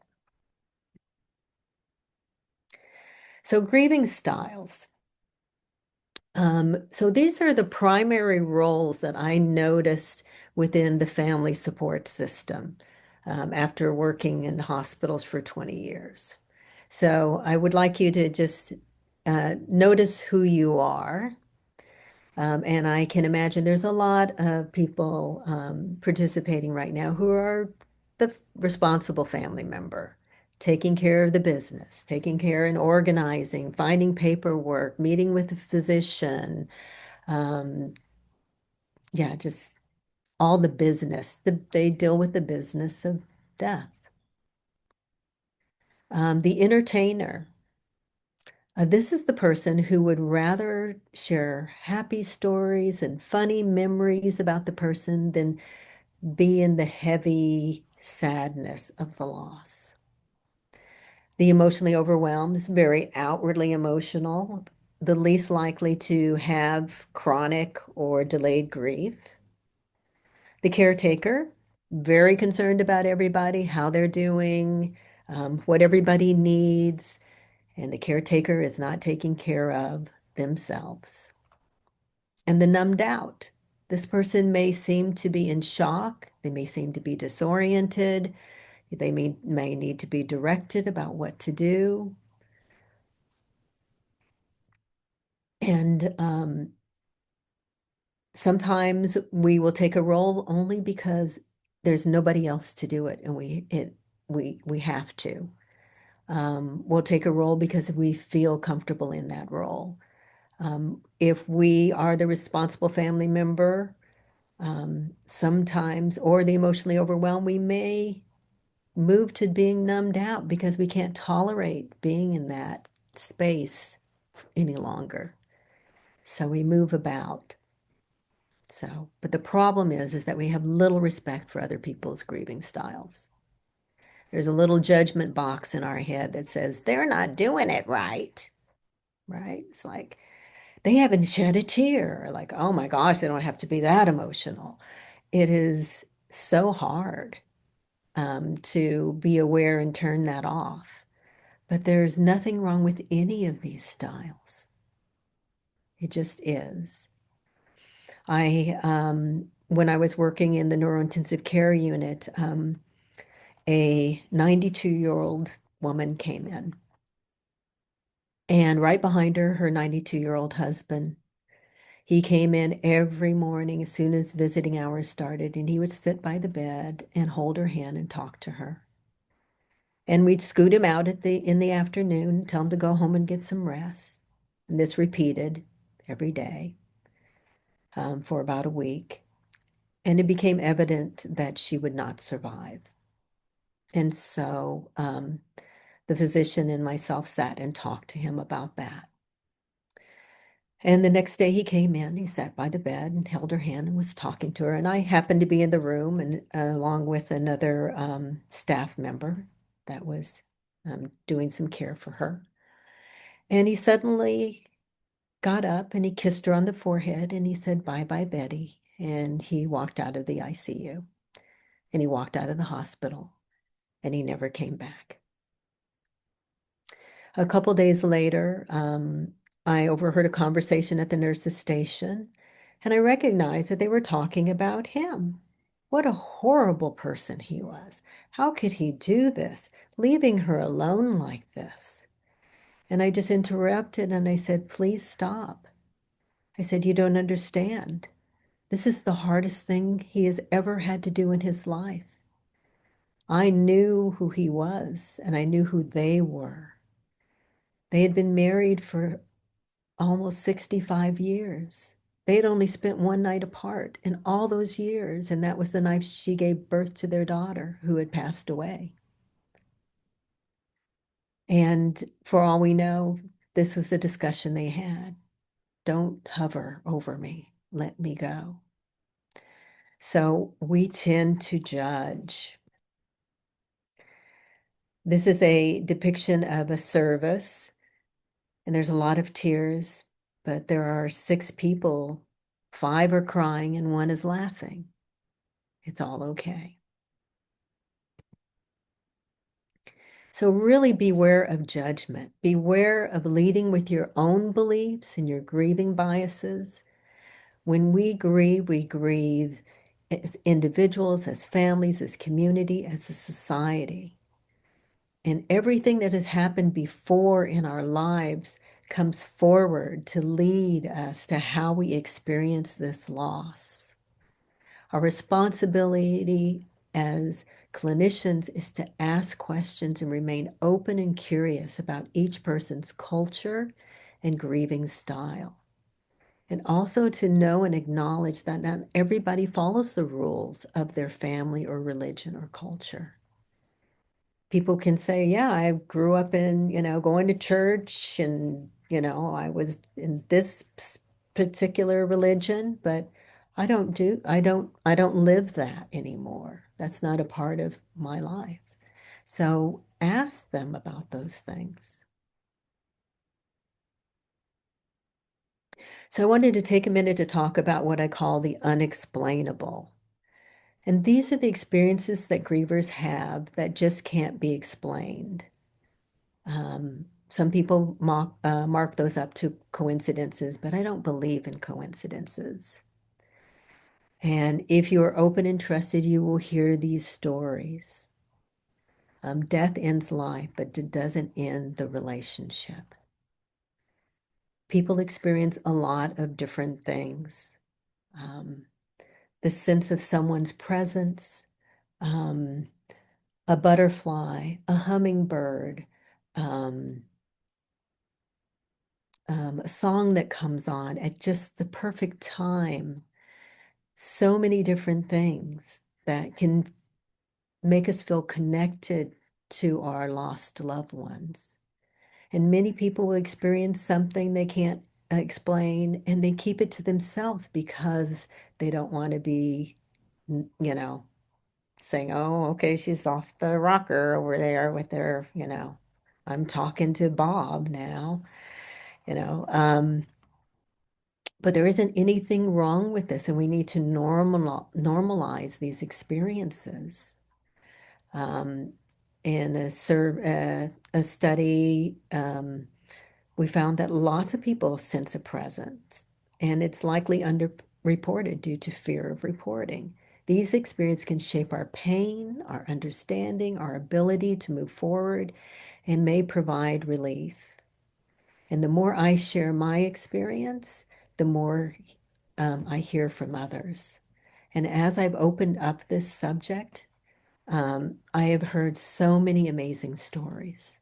So, grieving styles. So, these are the primary roles that I noticed within the family support system after working in hospitals for 20 years. So, I would like you to just notice who you are. And I can imagine there's a lot of people participating right now who are the responsible family member, taking care of the business, taking care and organizing, finding paperwork, meeting with the physician. Um, yeah, just all the business. They deal with the business of death. The entertainer. This is the person who would rather share happy stories and funny memories about the person than be in the heavy sadness of the loss. The emotionally overwhelmed is very outwardly emotional, the least likely to have chronic or delayed grief. The caretaker, very concerned about everybody, how they're doing, what everybody needs, and the caretaker is not taking care of themselves. And the numbed out. This person may seem to be in shock. They may seem to be disoriented. They may need to be directed about what to do. And sometimes we will take a role only because there's nobody else to do it, and we have to. We'll take a role because we feel comfortable in that role. If we are the responsible family member, sometimes, or the emotionally overwhelmed, we may move to being numbed out because we can't tolerate being in that space any longer. So we move about. So, but the problem is that we have little respect for other people's grieving styles. There's a little judgment box in our head that says they're not doing it right, right? It's like they haven't shed a tear. Like, oh my gosh, they don't have to be that emotional. It is so hard to be aware and turn that off. But there's nothing wrong with any of these styles. It just is. I when I was working in the neurointensive care unit, a 92-year-old woman came in, and right behind her, her 92-year-old husband. He came in every morning as soon as visiting hours started, and he would sit by the bed and hold her hand and talk to her. And we'd scoot him out in the afternoon, tell him to go home and get some rest. And this repeated every day for about a week. And it became evident that she would not survive. And so the physician and myself sat and talked to him about that. And the next day he came in, he sat by the bed and held her hand and was talking to her. And I happened to be in the room and along with another staff member that was doing some care for her. And he suddenly got up and he kissed her on the forehead and he said, "Bye bye, Betty." And he walked out of the ICU and he walked out of the hospital and he never came back. A couple days later, I overheard a conversation at the nurse's station, and I recognized that they were talking about him. What a horrible person he was. How could he do this, leaving her alone like this? And I just interrupted and I said, "Please stop." I said, "You don't understand. This is the hardest thing he has ever had to do in his life. I knew who he was and I knew who they were. They had been married for almost 65 years. They had only spent one night apart in all those years, and that was the night she gave birth to their daughter, who had passed away. And for all we know, this was the discussion they had. Don't hover over me. Let me go. So we tend to judge. This is a depiction of a service, and there's a lot of tears, but there are 6 people. 5 are crying and 1 is laughing. It's all okay. So really beware of judgment. Beware of leading with your own beliefs and your grieving biases. When we grieve as individuals, as families, as community, as a society. And everything that has happened before in our lives comes forward to lead us to how we experience this loss. Our responsibility as clinicians is to ask questions and remain open and curious about each person's culture and grieving style. And also to know and acknowledge that not everybody follows the rules of their family or religion or culture. People can say, "Yeah, I grew up in, going to church and, I was in this particular religion, but I don't live that anymore. That's not a part of my life." So ask them about those things. So I wanted to take a minute to talk about what I call the unexplainable. And these are the experiences that grievers have that just can't be explained. Some people mark those up to coincidences, but I don't believe in coincidences. And if you are open and trusted, you will hear these stories. Death ends life, but it doesn't end the relationship. People experience a lot of different things. Um, the sense of someone's presence, um, a butterfly, a hummingbird, um, a song that comes on at just the perfect time. So many different things that can make us feel connected to our lost loved ones. And many people will experience something they can't explain and they keep it to themselves because they don't want to be, saying, "Oh, okay, she's off the rocker over there with their, I'm talking to Bob now, you know. But there isn't anything wrong with this, and we need to normalize these experiences. Um, in a study, we found that lots of people sense a presence, and it's likely reported due to fear of reporting. These experiences can shape our pain, our understanding, our ability to move forward, and may provide relief. And the more I share my experience, the more I hear from others. And as I've opened up this subject, I have heard so many amazing stories.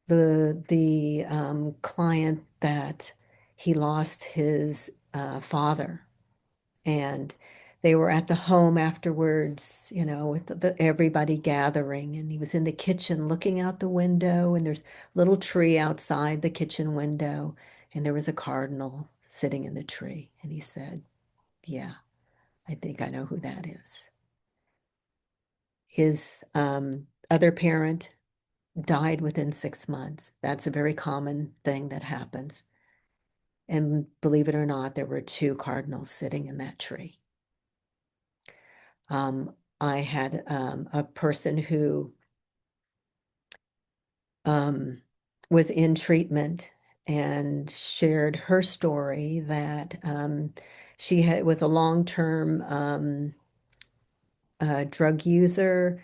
The client that he lost his father, and they were at the home afterwards, with everybody gathering, and he was in the kitchen looking out the window, and there's a little tree outside the kitchen window, and there was a cardinal sitting in the tree, and he said, "Yeah, I think I know who that is." His other parent died within 6 months. That's a very common thing that happens. And believe it or not, there were two cardinals sitting in that tree. I had a person who um, was in treatment and shared her story that she was a long-term drug user,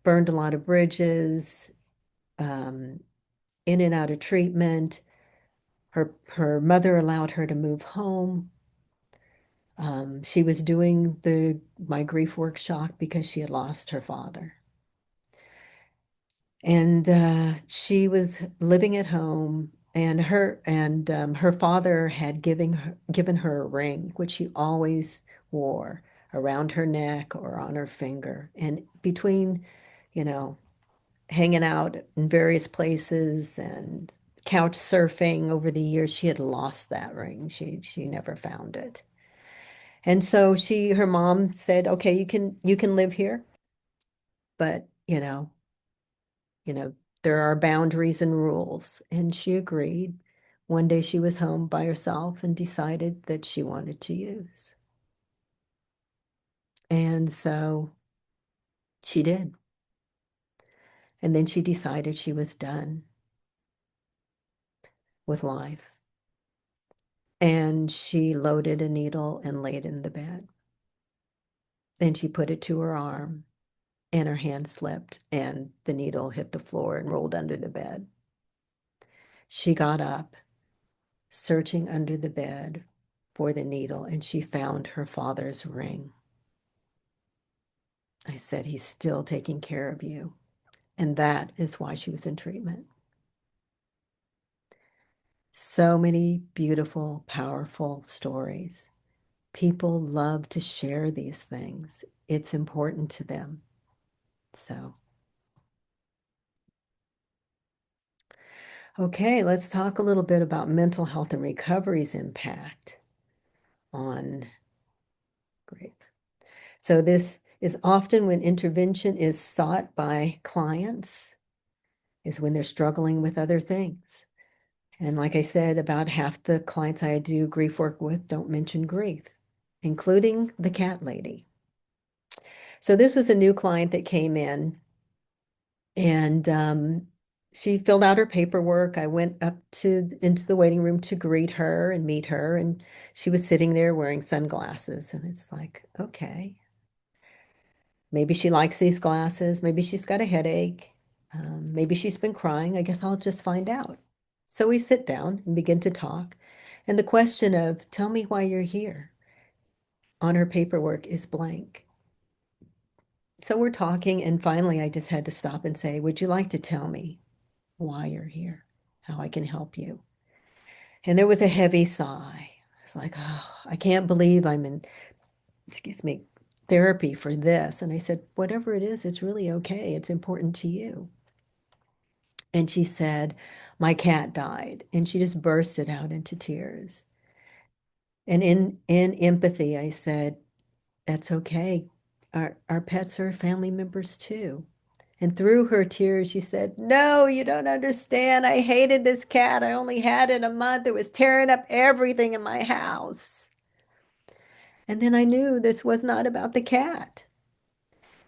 burned a lot of bridges, um, in and out of treatment. Her mother allowed her to move home. She was doing my grief workshop because she had lost her father. And she was living at home, and her father had given her a ring, which she always wore around her neck or on her finger. And between, you know, hanging out in various places and couch surfing over the years, she had lost that ring. She never found it. And so her mom said, "Okay, you can live here, but you know, there are boundaries and rules." And she agreed. One day she was home by herself and decided that she wanted to use. And so she did. And then she decided she was done with life. And she loaded a needle and laid in the bed. Then she put it to her arm, and her hand slipped, and the needle hit the floor and rolled under the bed. She got up, searching under the bed for the needle, and she found her father's ring. I said, "He's still taking care of you." And that is why she was in treatment. So many beautiful, powerful stories. People love to share these things. It's important to them. So, okay, let's talk a little bit about mental health and recovery's impact on grief. So, this is often when intervention is sought by clients, is when they're struggling with other things. And like I said, about half the clients I do grief work with don't mention grief, including the cat lady. So this was a new client that came in, and she filled out her paperwork. I went up into the waiting room to greet her and meet her, and she was sitting there wearing sunglasses. And it's like, okay, maybe she likes these glasses. Maybe she's got a headache. Maybe she's been crying. I guess I'll just find out. So we sit down and begin to talk. And the question of, "Tell me why you're here," on her paperwork is blank. So we're talking, and finally I just had to stop and say, "Would you like to tell me why you're here, how I can help you?" And there was a heavy sigh. It's like, "Oh, I can't believe I'm in, excuse me, therapy for this." And I said, "Whatever it is, it's really okay. It's important to you." And she said, "My cat died." And she just bursted out into tears. And in empathy, I said, "That's okay. Our pets are family members too." And through her tears, she said, "No, you don't understand. I hated this cat. I only had it a month. It was tearing up everything in my house." And then I knew this was not about the cat.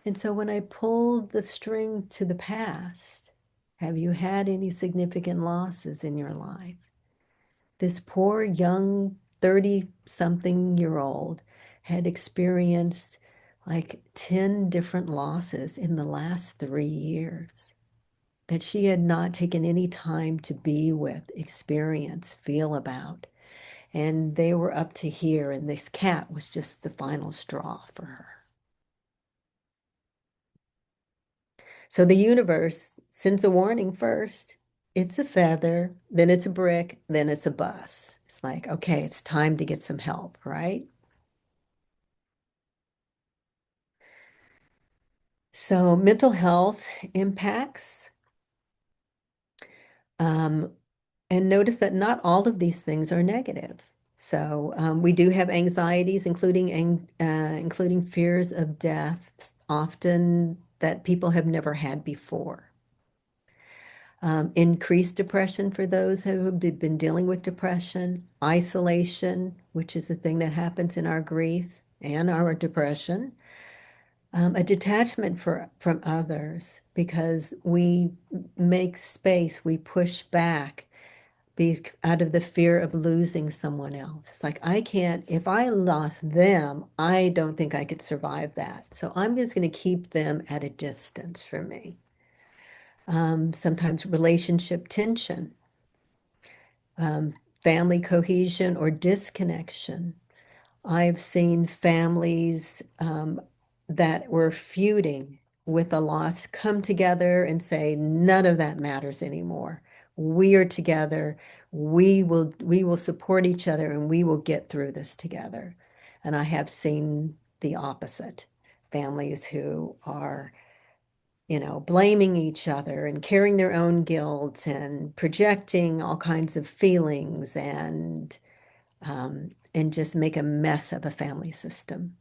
And so when I pulled the string to the past, have you had any significant losses in your life? This poor young 30-something-year-old had experienced like 10 different losses in the last 3 years that she had not taken any time to be with, experience, feel about. And they were up to here, and this cat was just the final straw for her. So the universe sends a warning first. It's a feather, then it's a brick, then it's a bus. It's like, okay, it's time to get some help, right? So mental health impacts. Um, and notice that not all of these things are negative. So we do have anxieties, including fears of death, often that people have never had before. Increased depression for those who have been dealing with depression, isolation, which is a thing that happens in our grief and our depression, a detachment from others because we make space, we push back out of the fear of losing someone else. It's like, I can't, if I lost them, I don't think I could survive that. So I'm just going to keep them at a distance from me. Sometimes relationship tension, um, family cohesion or disconnection. I've seen families that were feuding with a loss come together and say, none of that matters anymore. We are together. We will support each other and we will get through this together. And I have seen the opposite. Families who are, blaming each other and carrying their own guilt and projecting all kinds of feelings and just make a mess of a family system.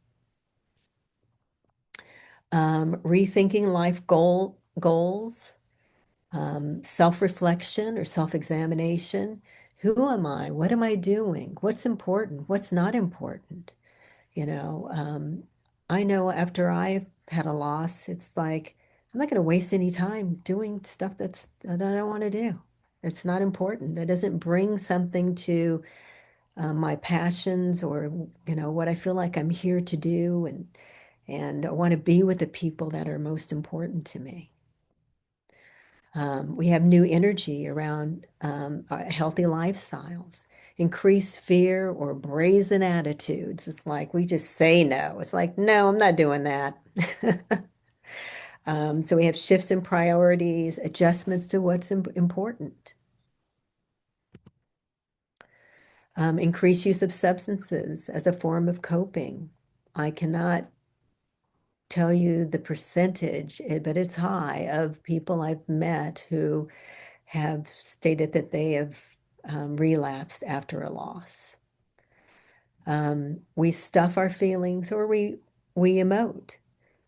Rethinking life goals, self-reflection or self-examination. Who am I? What am I doing? What's important? What's not important? You know, um, I know after I've had a loss, it's like I'm not going to waste any time doing stuff that I don't want to do. It's not important. That doesn't bring something to my passions or what I feel like I'm here to do, and I want to be with the people that are most important to me. We have new energy around healthy lifestyles, increased fear or brazen attitudes. It's like we just say no. It's like, no, I'm not doing that. So we have shifts in priorities, adjustments to what's important. Increased use of substances as a form of coping. I cannot tell you the percentage, but it's high, of people I've met who have stated that they have relapsed after a loss. We stuff our feelings or we emote.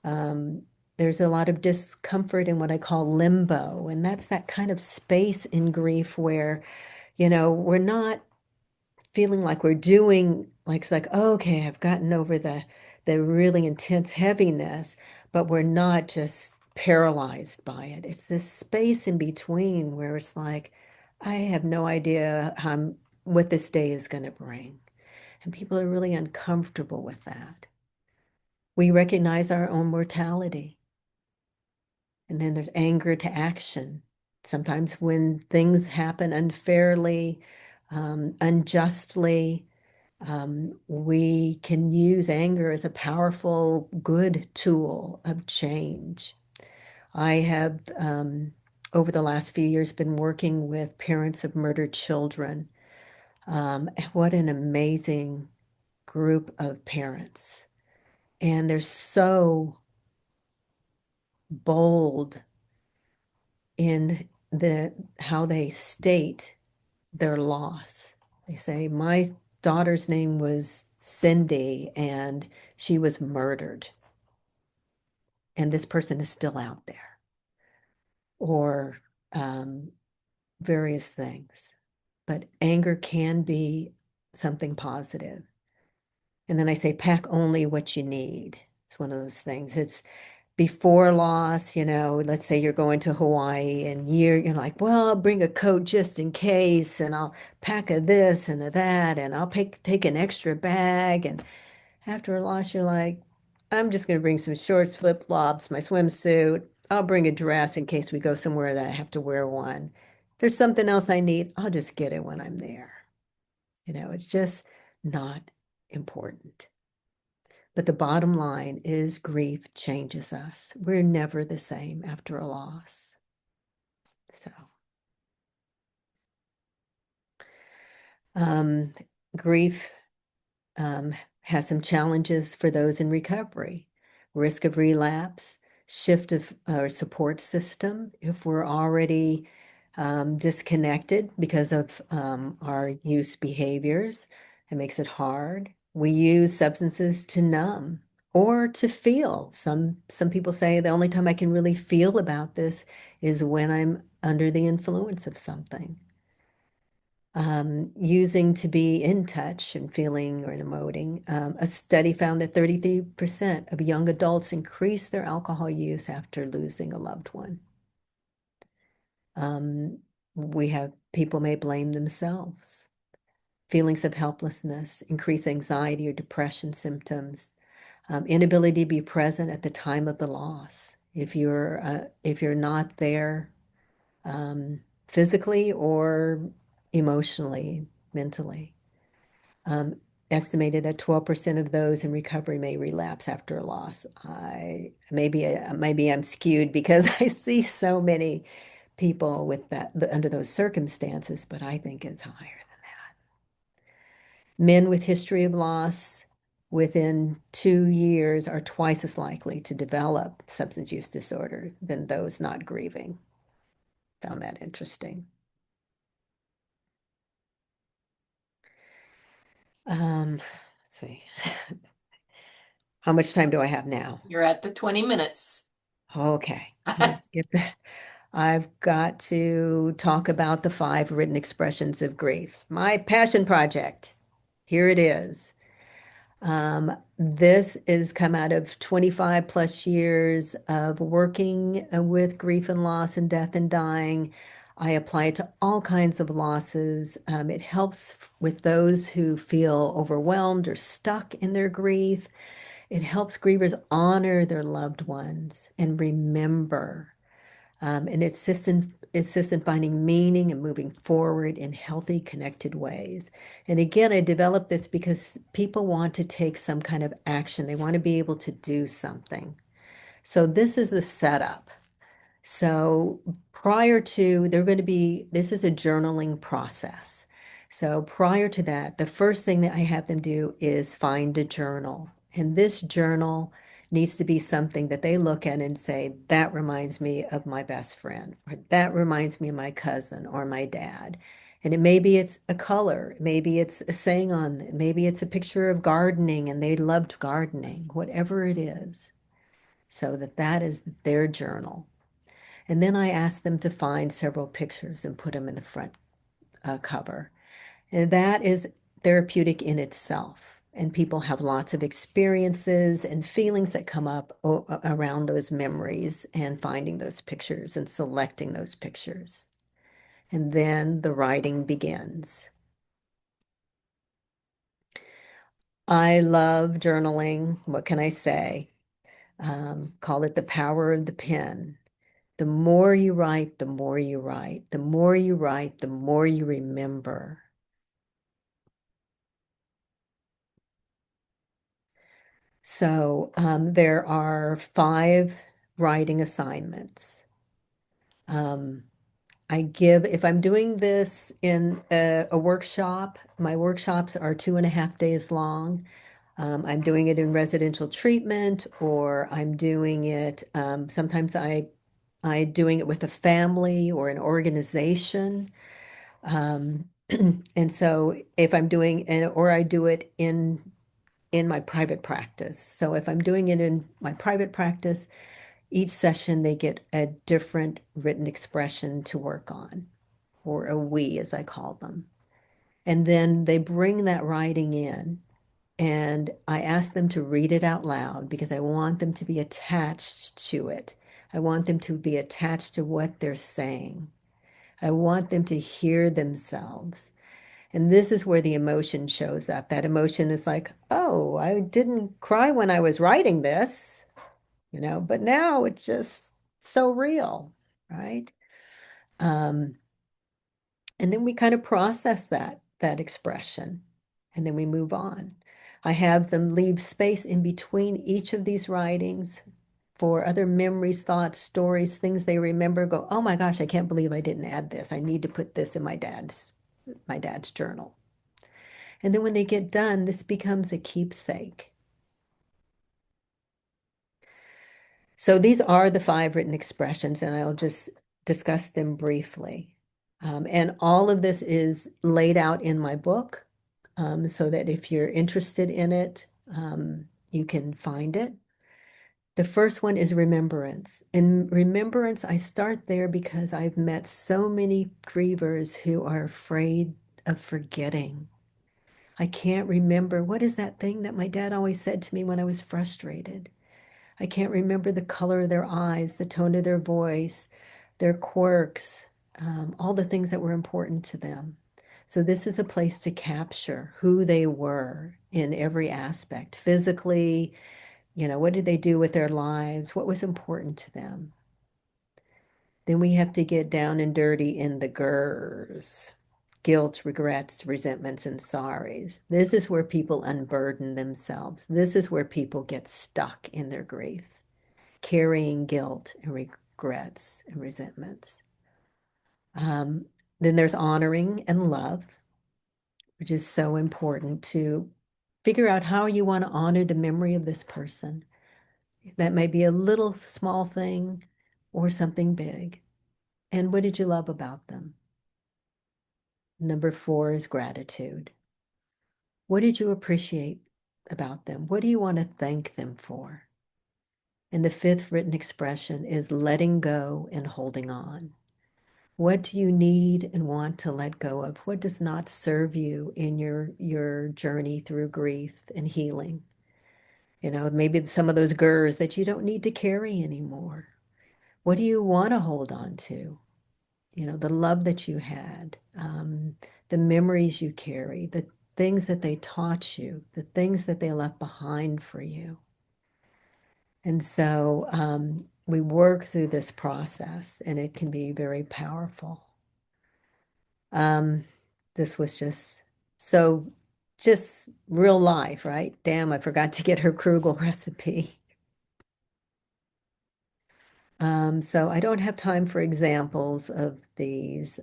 Um, there's a lot of discomfort in what I call limbo, and that's that kind of space in grief where, we're not feeling like we're doing like it's like, oh, okay, I've gotten over the really intense heaviness, but we're not just paralyzed by it. It's this space in between where it's like, I have no idea what this day is going to bring. And people are really uncomfortable with that. We recognize our own mortality. And then there's anger to action. Sometimes when things happen unfairly, unjustly, we can use anger as a powerful, good tool of change. I have, over the last few years, been working with parents of murdered children. What an amazing group of parents. And they're so bold in how they state their loss. They say, my daughter's name was Cindy and she was murdered. And this person is still out there. Or um, various things. But anger can be something positive. And then I say, pack only what you need. It's one of those things. before loss, let's say you're going to Hawaii and you're like, well, I'll bring a coat just in case, and I'll pack a this and a that, and I'll take an extra bag. And after a loss, you're like, I'm just going to bring some shorts, flip-flops, my swimsuit. I'll bring a dress in case we go somewhere that I have to wear one. If there's something else I need, I'll just get it when I'm there. It's just not important. But the bottom line is grief changes us. We're never the same after a loss. So, um, grief um, has some challenges for those in recovery. Risk of relapse, shift of our support system if we're already disconnected because of our use behaviors. It makes it hard. We use substances to numb or to feel. Some people say the only time I can really feel about this is when I'm under the influence of something. Using to be in touch and feeling or emoting. A study found that 33% of young adults increase their alcohol use after losing a loved one. Um, we have people may blame themselves, feelings of helplessness, increased anxiety or depression symptoms, inability to be present at the time of the loss. If you're not there physically or emotionally, mentally. Um, Estimated that 12% of those in recovery may relapse after a loss. Maybe I'm skewed because I see so many people with under those circumstances, but I think it's higher. Men with history of loss within 2 years are twice as likely to develop substance use disorder than those not grieving. Found that interesting. Let's see. How much time do I have now? You're at the 20 minutes. Okay, I'm gonna skip that. I've got to talk about the 5 written expressions of grief. My passion project. Here it is. This is come out of 25 plus years of working with grief and loss and death and dying. I apply it to all kinds of losses. It helps with those who feel overwhelmed or stuck in their grief. It helps grievers honor their loved ones and remember. And it's just in finding meaning and moving forward in healthy, connected ways. And again, I developed this because people want to take some kind of action. They want to be able to do something. So this is the setup. So prior to, this is a journaling process. So prior to that, the first thing that I have them do is find a journal. And this journal needs to be something that they look at and say, that reminds me of my best friend, or that reminds me of my cousin or my dad. And maybe it's a color, maybe it's a saying on it, maybe it's a picture of gardening and they loved gardening, whatever it is. So that is their journal. And then I asked them to find several pictures and put them in the front cover. And that is therapeutic in itself. And people have lots of experiences and feelings that come up around those memories and finding those pictures and selecting those pictures. And then the writing begins. I love journaling. What can I say? Call it the power of the pen. The more you write, the more you write. The more you write, the more you remember. So there are 5 writing assignments. Um, if I'm doing this in a workshop, my workshops are 2.5 days long. I'm doing it in residential treatment, or I'm doing it, sometimes I doing it with a family or an organization. And so if I'm doing, or I do it in my private practice. So if I'm doing it in my private practice, each session they get a different written expression to work on, or a we, as I call them. And then they bring that writing in. And I ask them to read it out loud because I want them to be attached to it. I want them to be attached to what they're saying. I want them to hear themselves. And this is where the emotion shows up. That emotion is like, oh, I didn't cry when I was writing this, but now it's just so real, right? Um, and then we kind of process that expression, and then we move on. I have them leave space in between each of these writings for other memories, thoughts, stories, things they remember. Go, oh my gosh, I can't believe I didn't add this. I need to put this in my dad's journal. And then when they get done, this becomes a keepsake. So these are the 5 written expressions, and I'll just discuss them briefly. And all of this is laid out in my book, so that if you're interested in it, you can find it. The first one is remembrance. In remembrance, I start there because I've met so many grievers who are afraid of forgetting. I can't remember. What is that thing that my dad always said to me when I was frustrated? I can't remember the color of their eyes, the tone of their voice, their quirks, all the things that were important to them. So this is a place to capture who they were in every aspect, physically, what did they do with their lives? What was important to them? Then we have to get down and dirty in the GERS, guilt, regrets, resentments, and sorries. This is where people unburden themselves. This is where people get stuck in their grief, carrying guilt and regrets and resentments. Um, then there's honoring and love, which is so important to figure out how you want to honor the memory of this person. That may be a little small thing or something big. And what did you love about them? Number 4 is gratitude. What did you appreciate about them? What do you want to thank them for? And the 5th written expression is letting go and holding on. What do you need and want to let go of? What does not serve you in your journey through grief and healing? Maybe some of those GERS that you don't need to carry anymore. What do you want to hold on to? The love that you had, the memories you carry, the things that they taught you, the things that they left behind for you. And so we work through this process, and it can be very powerful. Um, this was just real life, right? Damn, I forgot to get her Krugel recipe. So I don't have time for examples of these.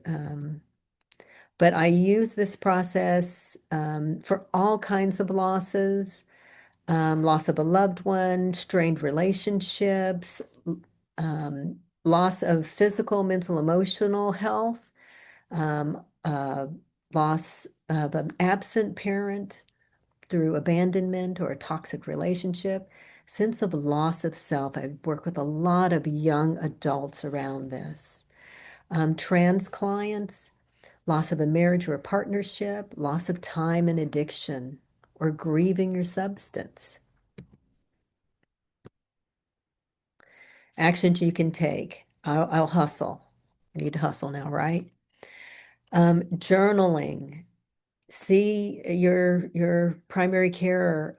But I use this process for all kinds of losses, loss of a loved one, strained relationships, loss of physical, mental, emotional health, um, uh, loss of an absent parent through abandonment or a toxic relationship, sense of loss of self. I work with a lot of young adults around this. Trans clients, loss of a marriage or a partnership, loss of time and addiction, or grieving your substance. Actions you can take. I'll hustle. I need to hustle now, right? Journaling. See your primary care.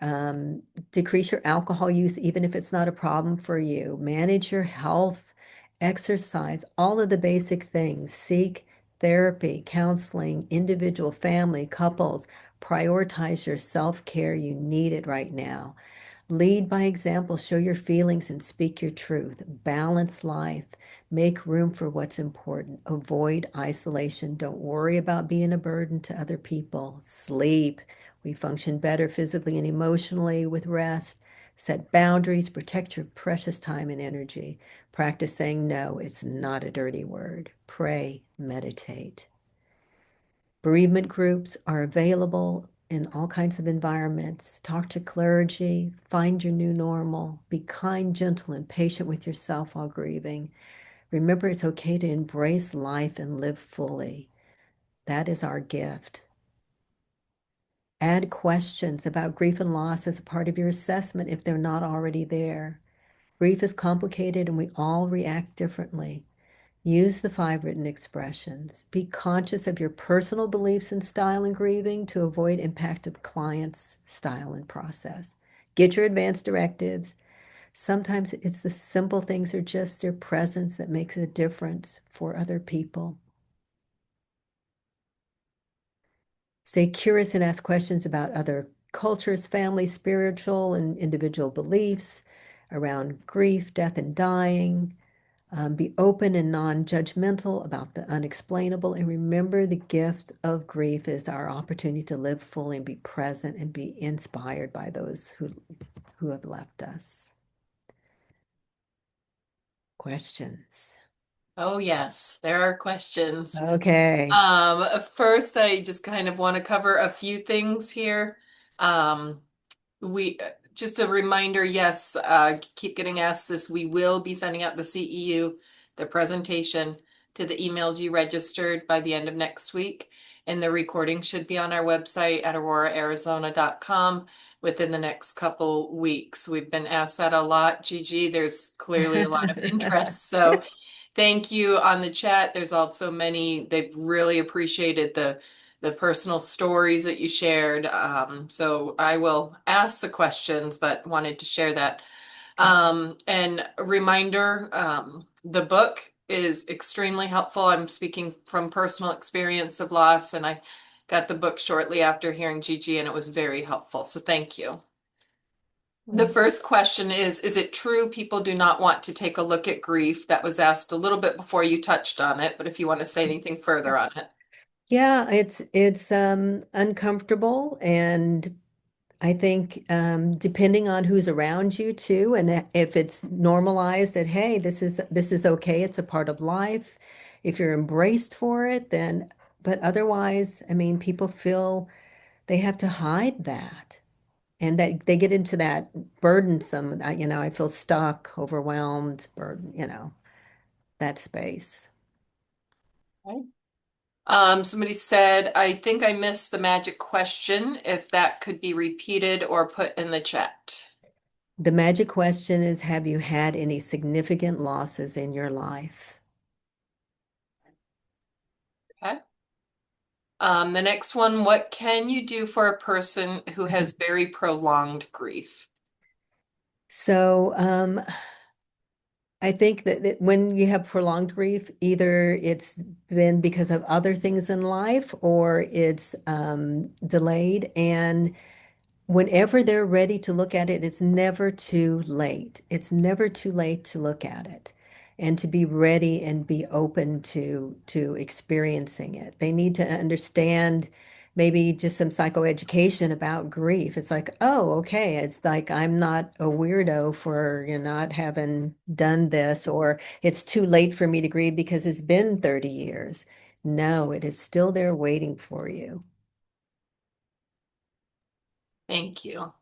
Decrease your alcohol use, even if it's not a problem for you. Manage your health, exercise, all of the basic things. Seek therapy, counseling, individual, family, couples. Prioritize your self-care. You need it right now. Lead by example, show your feelings and speak your truth. Balance life. Make room for what's important. Avoid isolation. Don't worry about being a burden to other people. Sleep. We function better physically and emotionally with rest. Set boundaries. Protect your precious time and energy. Practice saying no. It's not a dirty word. Pray. Meditate. Bereavement groups are available in all kinds of environments. Talk to clergy, find your new normal, be kind, gentle, and patient with yourself while grieving. Remember, it's okay to embrace life and live fully. That is our gift. Add questions about grief and loss as a part of your assessment if they're not already there. Grief is complicated and we all react differently. Use the 5 written expressions. Be conscious of your personal beliefs and style in grieving to avoid impact of clients' style and process. Get your advance directives. Sometimes it's the simple things or just their presence that makes a difference for other people. Stay curious and ask questions about other cultures, families, spiritual and individual beliefs around grief, death, and dying. Be open and non-judgmental about the unexplainable, and remember the gift of grief is our opportunity to live fully and be present and be inspired by those who have left us. Questions? Oh, yes, there are questions. Okay. First, I just kind of want to cover a few things here. Um, we just a reminder, yes, keep getting asked this. We will be sending out the CEU, the presentation to the emails you registered by the end of next week. And the recording should be on our website at auroraarizona.com within the next couple weeks. We've been asked that a lot, Gigi. There's clearly a lot of interest. So thank you on the chat. There's also many, they've really appreciated the personal stories that you shared. So I will ask the questions, but wanted to share that. And a reminder, the book is extremely helpful. I'm speaking from personal experience of loss, and I got the book shortly after hearing Gigi, and it was very helpful. So thank you. The first question is it true people do not want to take a look at grief? That was asked a little bit before you touched on it, but if you want to say anything further on it. Yeah, it's uncomfortable, and I think depending on who's around you too, and if it's normalized that hey, this is okay, it's a part of life. If you're embraced for it, then but otherwise, I mean, people feel they have to hide that, and that they get into that burdensome. I feel stuck, overwhelmed, burden, that space. Okay. Somebody said, I think I missed the magic question, if that could be repeated or put in the chat. The magic question is, have you had any significant losses in your life? Okay. The next one, what can you do for a person who has very prolonged grief? So, I think that when you have prolonged grief, either it's been because of other things in life or it's delayed. And whenever they're ready to look at it, it's never too late. It's never too late to look at it and to be ready and be open to experiencing it. They need to understand maybe just some psychoeducation about grief. It's like, oh, okay. It's like I'm not a weirdo for not having done this, or it's too late for me to grieve because it's been 30 years. No, it is still there waiting for you. Thank you.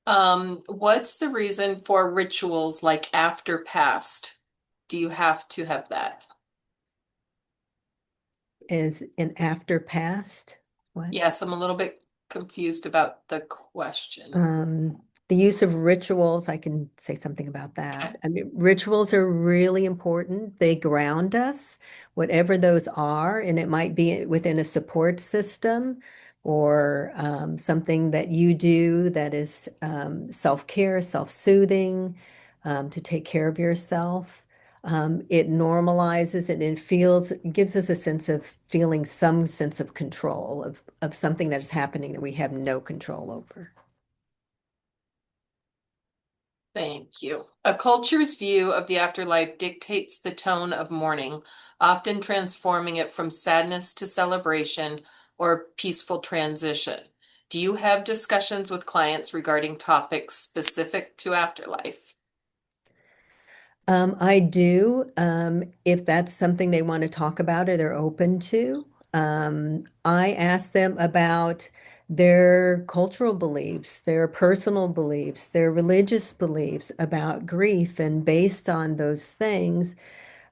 What's the reason for rituals like after past? Do you have to have that? Is an after past. What? Yes, I'm a little bit confused about the question. The use of rituals, I can say something about Okay. that. I mean, rituals are really important. They ground us, whatever those are, and it might be within a support system or something that you do that is self-care, self-soothing, to take care of yourself. It normalizes it and it gives us a sense of feeling some sense of control of something that is happening that we have no control over. Thank you. A culture's view of the afterlife dictates the tone of mourning, often transforming it from sadness to celebration or peaceful transition. Do you have discussions with clients regarding topics specific to afterlife? I do, if that's something they want to talk about or they're open to. I ask them about their cultural beliefs, their personal beliefs, their religious beliefs about grief, and based on those things,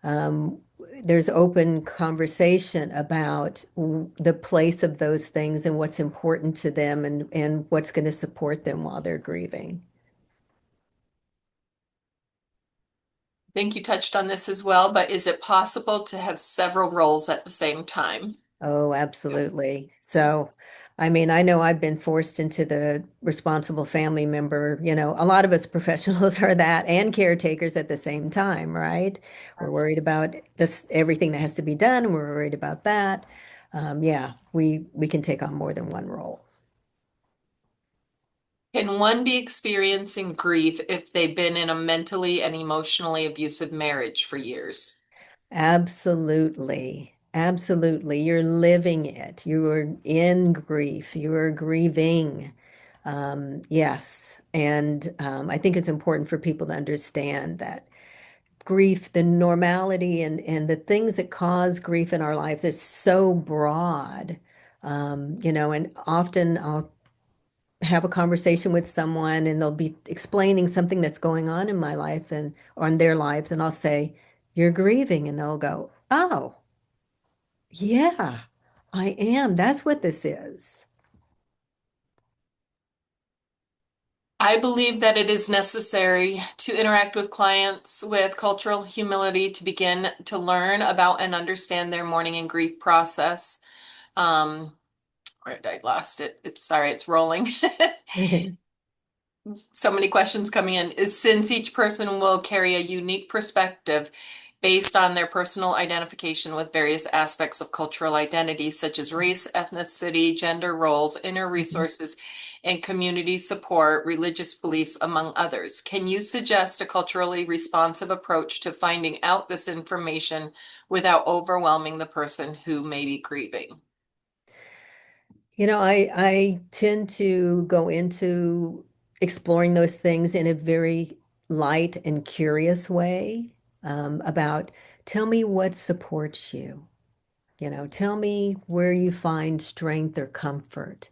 um, there's open conversation about the place of those things and what's important to them and what's going to support them while they're grieving. I think you touched on this as well, but is it possible to have several roles at the same time? Oh, absolutely. So, I mean, I know I've been forced into the responsible family member. A lot of us professionals are that and caretakers at the same time, right? We're worried about this, everything that has to be done, and we're worried about that. Yeah, we can take on more than one role. Can one be experiencing grief if they've been in a mentally and emotionally abusive marriage for years? Absolutely. Absolutely. You're living it. You are in grief. You are grieving. Yes. And I think it's important for people to understand that grief, the normality and the things that cause grief in our lives is so broad. And often I'll have a conversation with someone and they'll be explaining something that's going on in my life and on their lives, and I'll say, "You're grieving," and they'll go, "Oh, yeah, I am. That's what this is." I believe that it is necessary to interact with clients with cultural humility to begin to learn about and understand their mourning and grief process. Um, where did I lost it? It's sorry, it's rolling. So many questions coming in is since each person will carry a unique perspective based on their personal identification with various aspects of cultural identity, such as race, ethnicity, gender roles, inner resources, and community support, religious beliefs, among others. Can you suggest a culturally responsive approach to finding out this information without overwhelming the person who may be grieving? I tend to go into exploring those things in a very light and curious way, about tell me what supports you. Tell me where you find strength or comfort.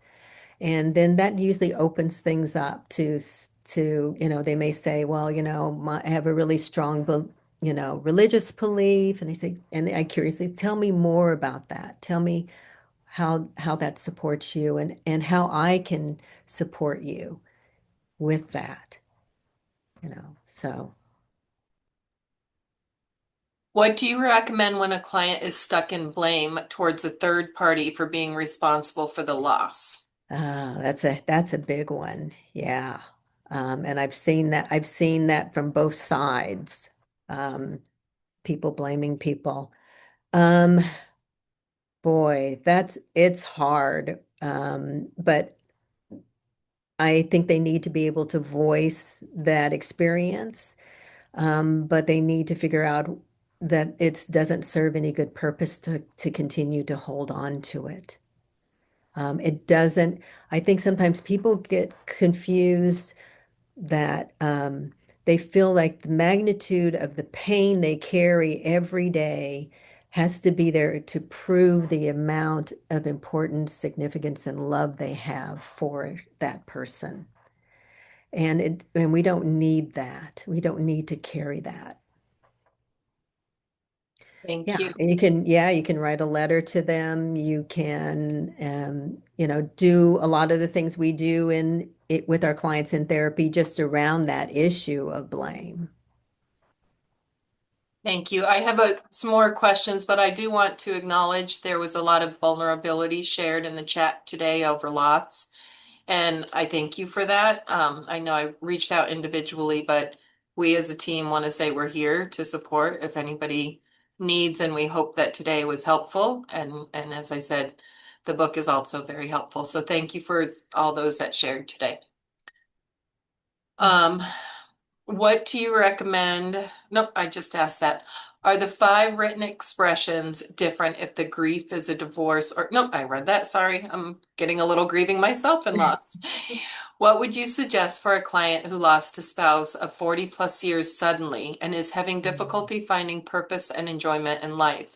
And then that usually opens things up they may say, well, I have a really strong, religious belief. And I say, and I curiously, tell me more about that. Tell me how that supports you and how I can support you with that. So. What do you recommend when a client is stuck in blame towards a third party for being responsible for the loss? That's a big one. Yeah. And I've seen that from both sides. Um, People blaming people. Um, Boy, it's hard. But I think they need to be able to voice that experience. But they need to figure out that it doesn't serve any good purpose to continue to hold on to it. It doesn't, I think sometimes people get confused that they feel like the magnitude of the pain they carry every day has to be there to prove the amount of importance, significance, and love they have for that person. And we don't need that. We don't need to carry that. Thank Yeah, you. and you can write a letter to them. You can, do a lot of the things we do in it with our clients in therapy just around that issue of blame. Thank you. I have some more questions, but I do want to acknowledge there was a lot of vulnerability shared in the chat today over lots. And I thank you for that. I know I reached out individually, but we as a team want to say we're here to support if anybody needs, and we hope that today was helpful. And as I said, the book is also very helpful. So thank you for all those that shared today. Um, what do you recommend? Nope, I just asked that. Are the five written expressions different if the grief is a divorce or nope, I read that. Sorry, I'm getting a little grieving myself and lost. What would you suggest for a client who lost a spouse of 40 plus years suddenly and is having difficulty finding purpose and enjoyment in life?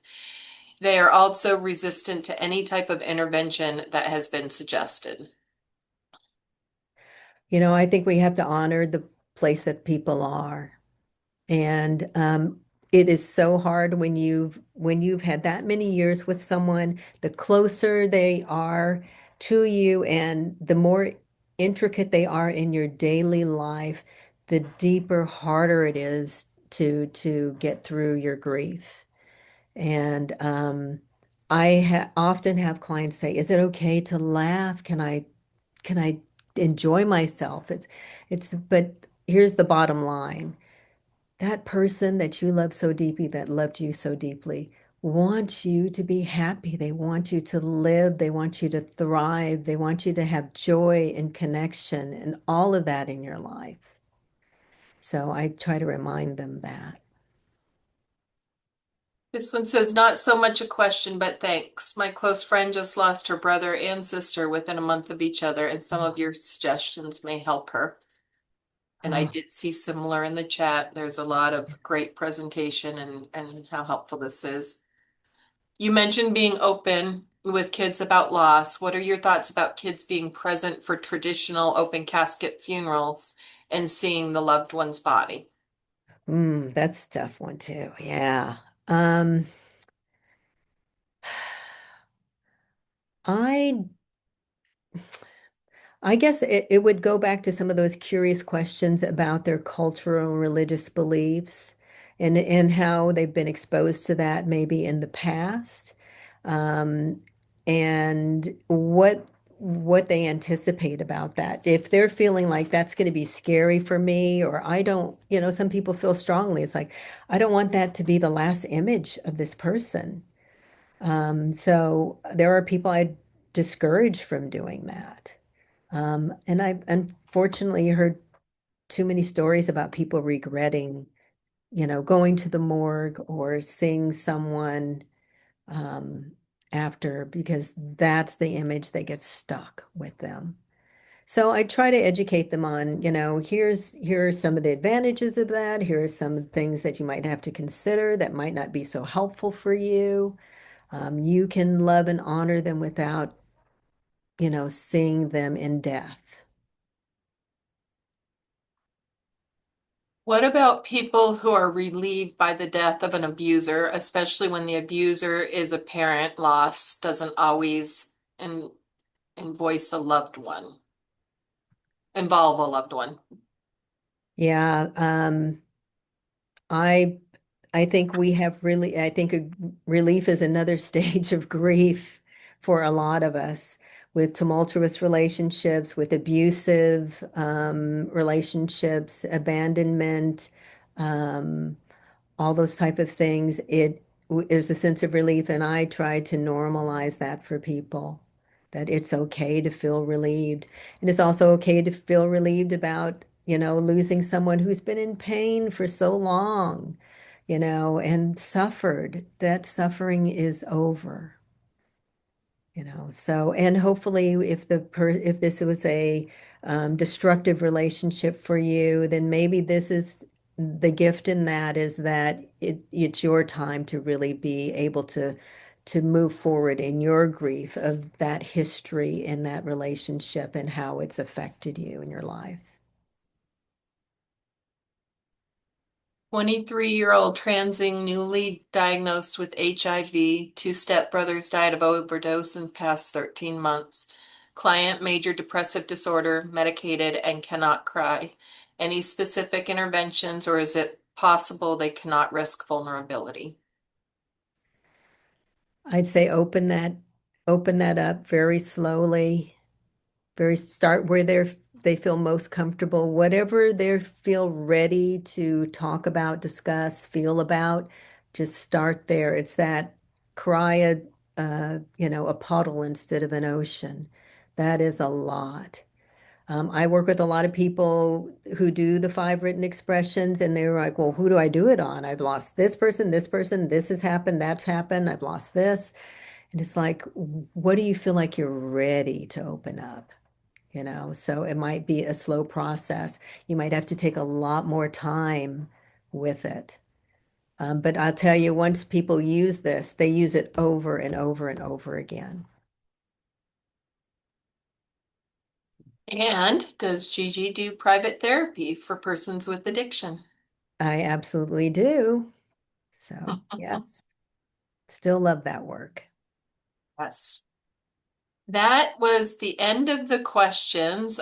They are also resistant to any type of intervention that has been suggested. I think we have to honor the place that people are. And it is so hard when you've had that many years with someone, the closer they are to you and the more intricate they are in your daily life, the deeper, harder it is to get through your grief. And I ha often have clients say, "Is it okay to laugh? Can I enjoy myself?" But here's the bottom line. That person that you love so deeply, that loved you so deeply, wants you to be happy. They want you to live. They want you to thrive. They want you to have joy and connection and all of that in your life. So I try to remind them that. This one says, not so much a question, but thanks. My close friend just lost her brother and sister within a month of each other, and some of your suggestions may help her. And I Oh, did see similar in the chat. There's a lot of great presentation and how helpful this is. You mentioned being open with kids about loss. What are your thoughts about kids being present for traditional open casket funerals and seeing the loved one's body? that's a tough one too. Yeah. Um, I I guess it would go back to some of those curious questions about their cultural and religious beliefs and how they've been exposed to that maybe in the past, um, and what they anticipate about that. If they're feeling like that's going to be scary for me, or I don't, some people feel strongly. It's like, I don't want that to be the last image of this person. So there are people I discourage from doing that. And I've unfortunately heard too many stories about people regretting, going to the morgue or seeing someone um, after because that's the image that gets stuck with them. So I try to educate them on, here are some of the advantages of that. Here are some of the things that you might have to consider that might not be so helpful for you. You can love and honor them without, seeing them in death. What about people who are relieved by the death of an abuser, especially when the abuser is a parent? Loss doesn't always in, invoice a loved one, involve a loved one. Yeah, I I think we have really, I think relief is another stage of grief for a lot of us with tumultuous relationships, with abusive relationships, abandonment, um, all those type of things. There's a sense of relief, and I try to normalize that for people, that it's okay to feel relieved. And it's also okay to feel relieved about, losing someone who's been in pain for so long, and suffered. That suffering is over. So, and hopefully if this was a destructive relationship for you, then maybe this is the gift in that, is that it's your time to really be able to move forward in your grief of that history in that relationship and how it's affected you in your life. 23-year-old transing newly diagnosed with HIV. Two stepbrothers died of overdose in the past 13 months. Client major depressive disorder, medicated, and cannot cry. Any specific interventions, or is it possible they cannot risk vulnerability? I'd say open that up very slowly. Very start where they feel most comfortable, whatever they feel ready to talk about, discuss, feel about, just start there. It's that cry a puddle instead of an ocean. That is a lot. I work with a lot of people who do the five written expressions, and they're like, well, who do I do it on? I've lost this person, this has happened, that's happened, I've lost this. And it's like, what do you feel like you're ready to open up? So it might be a slow process. You might have to take a lot more time with it. But I'll tell you, once people use this, they use it over and over and over again. And does Gigi do private therapy for persons with addiction? I absolutely do. So, yes, still love that work. Yes. That was the end of the questions.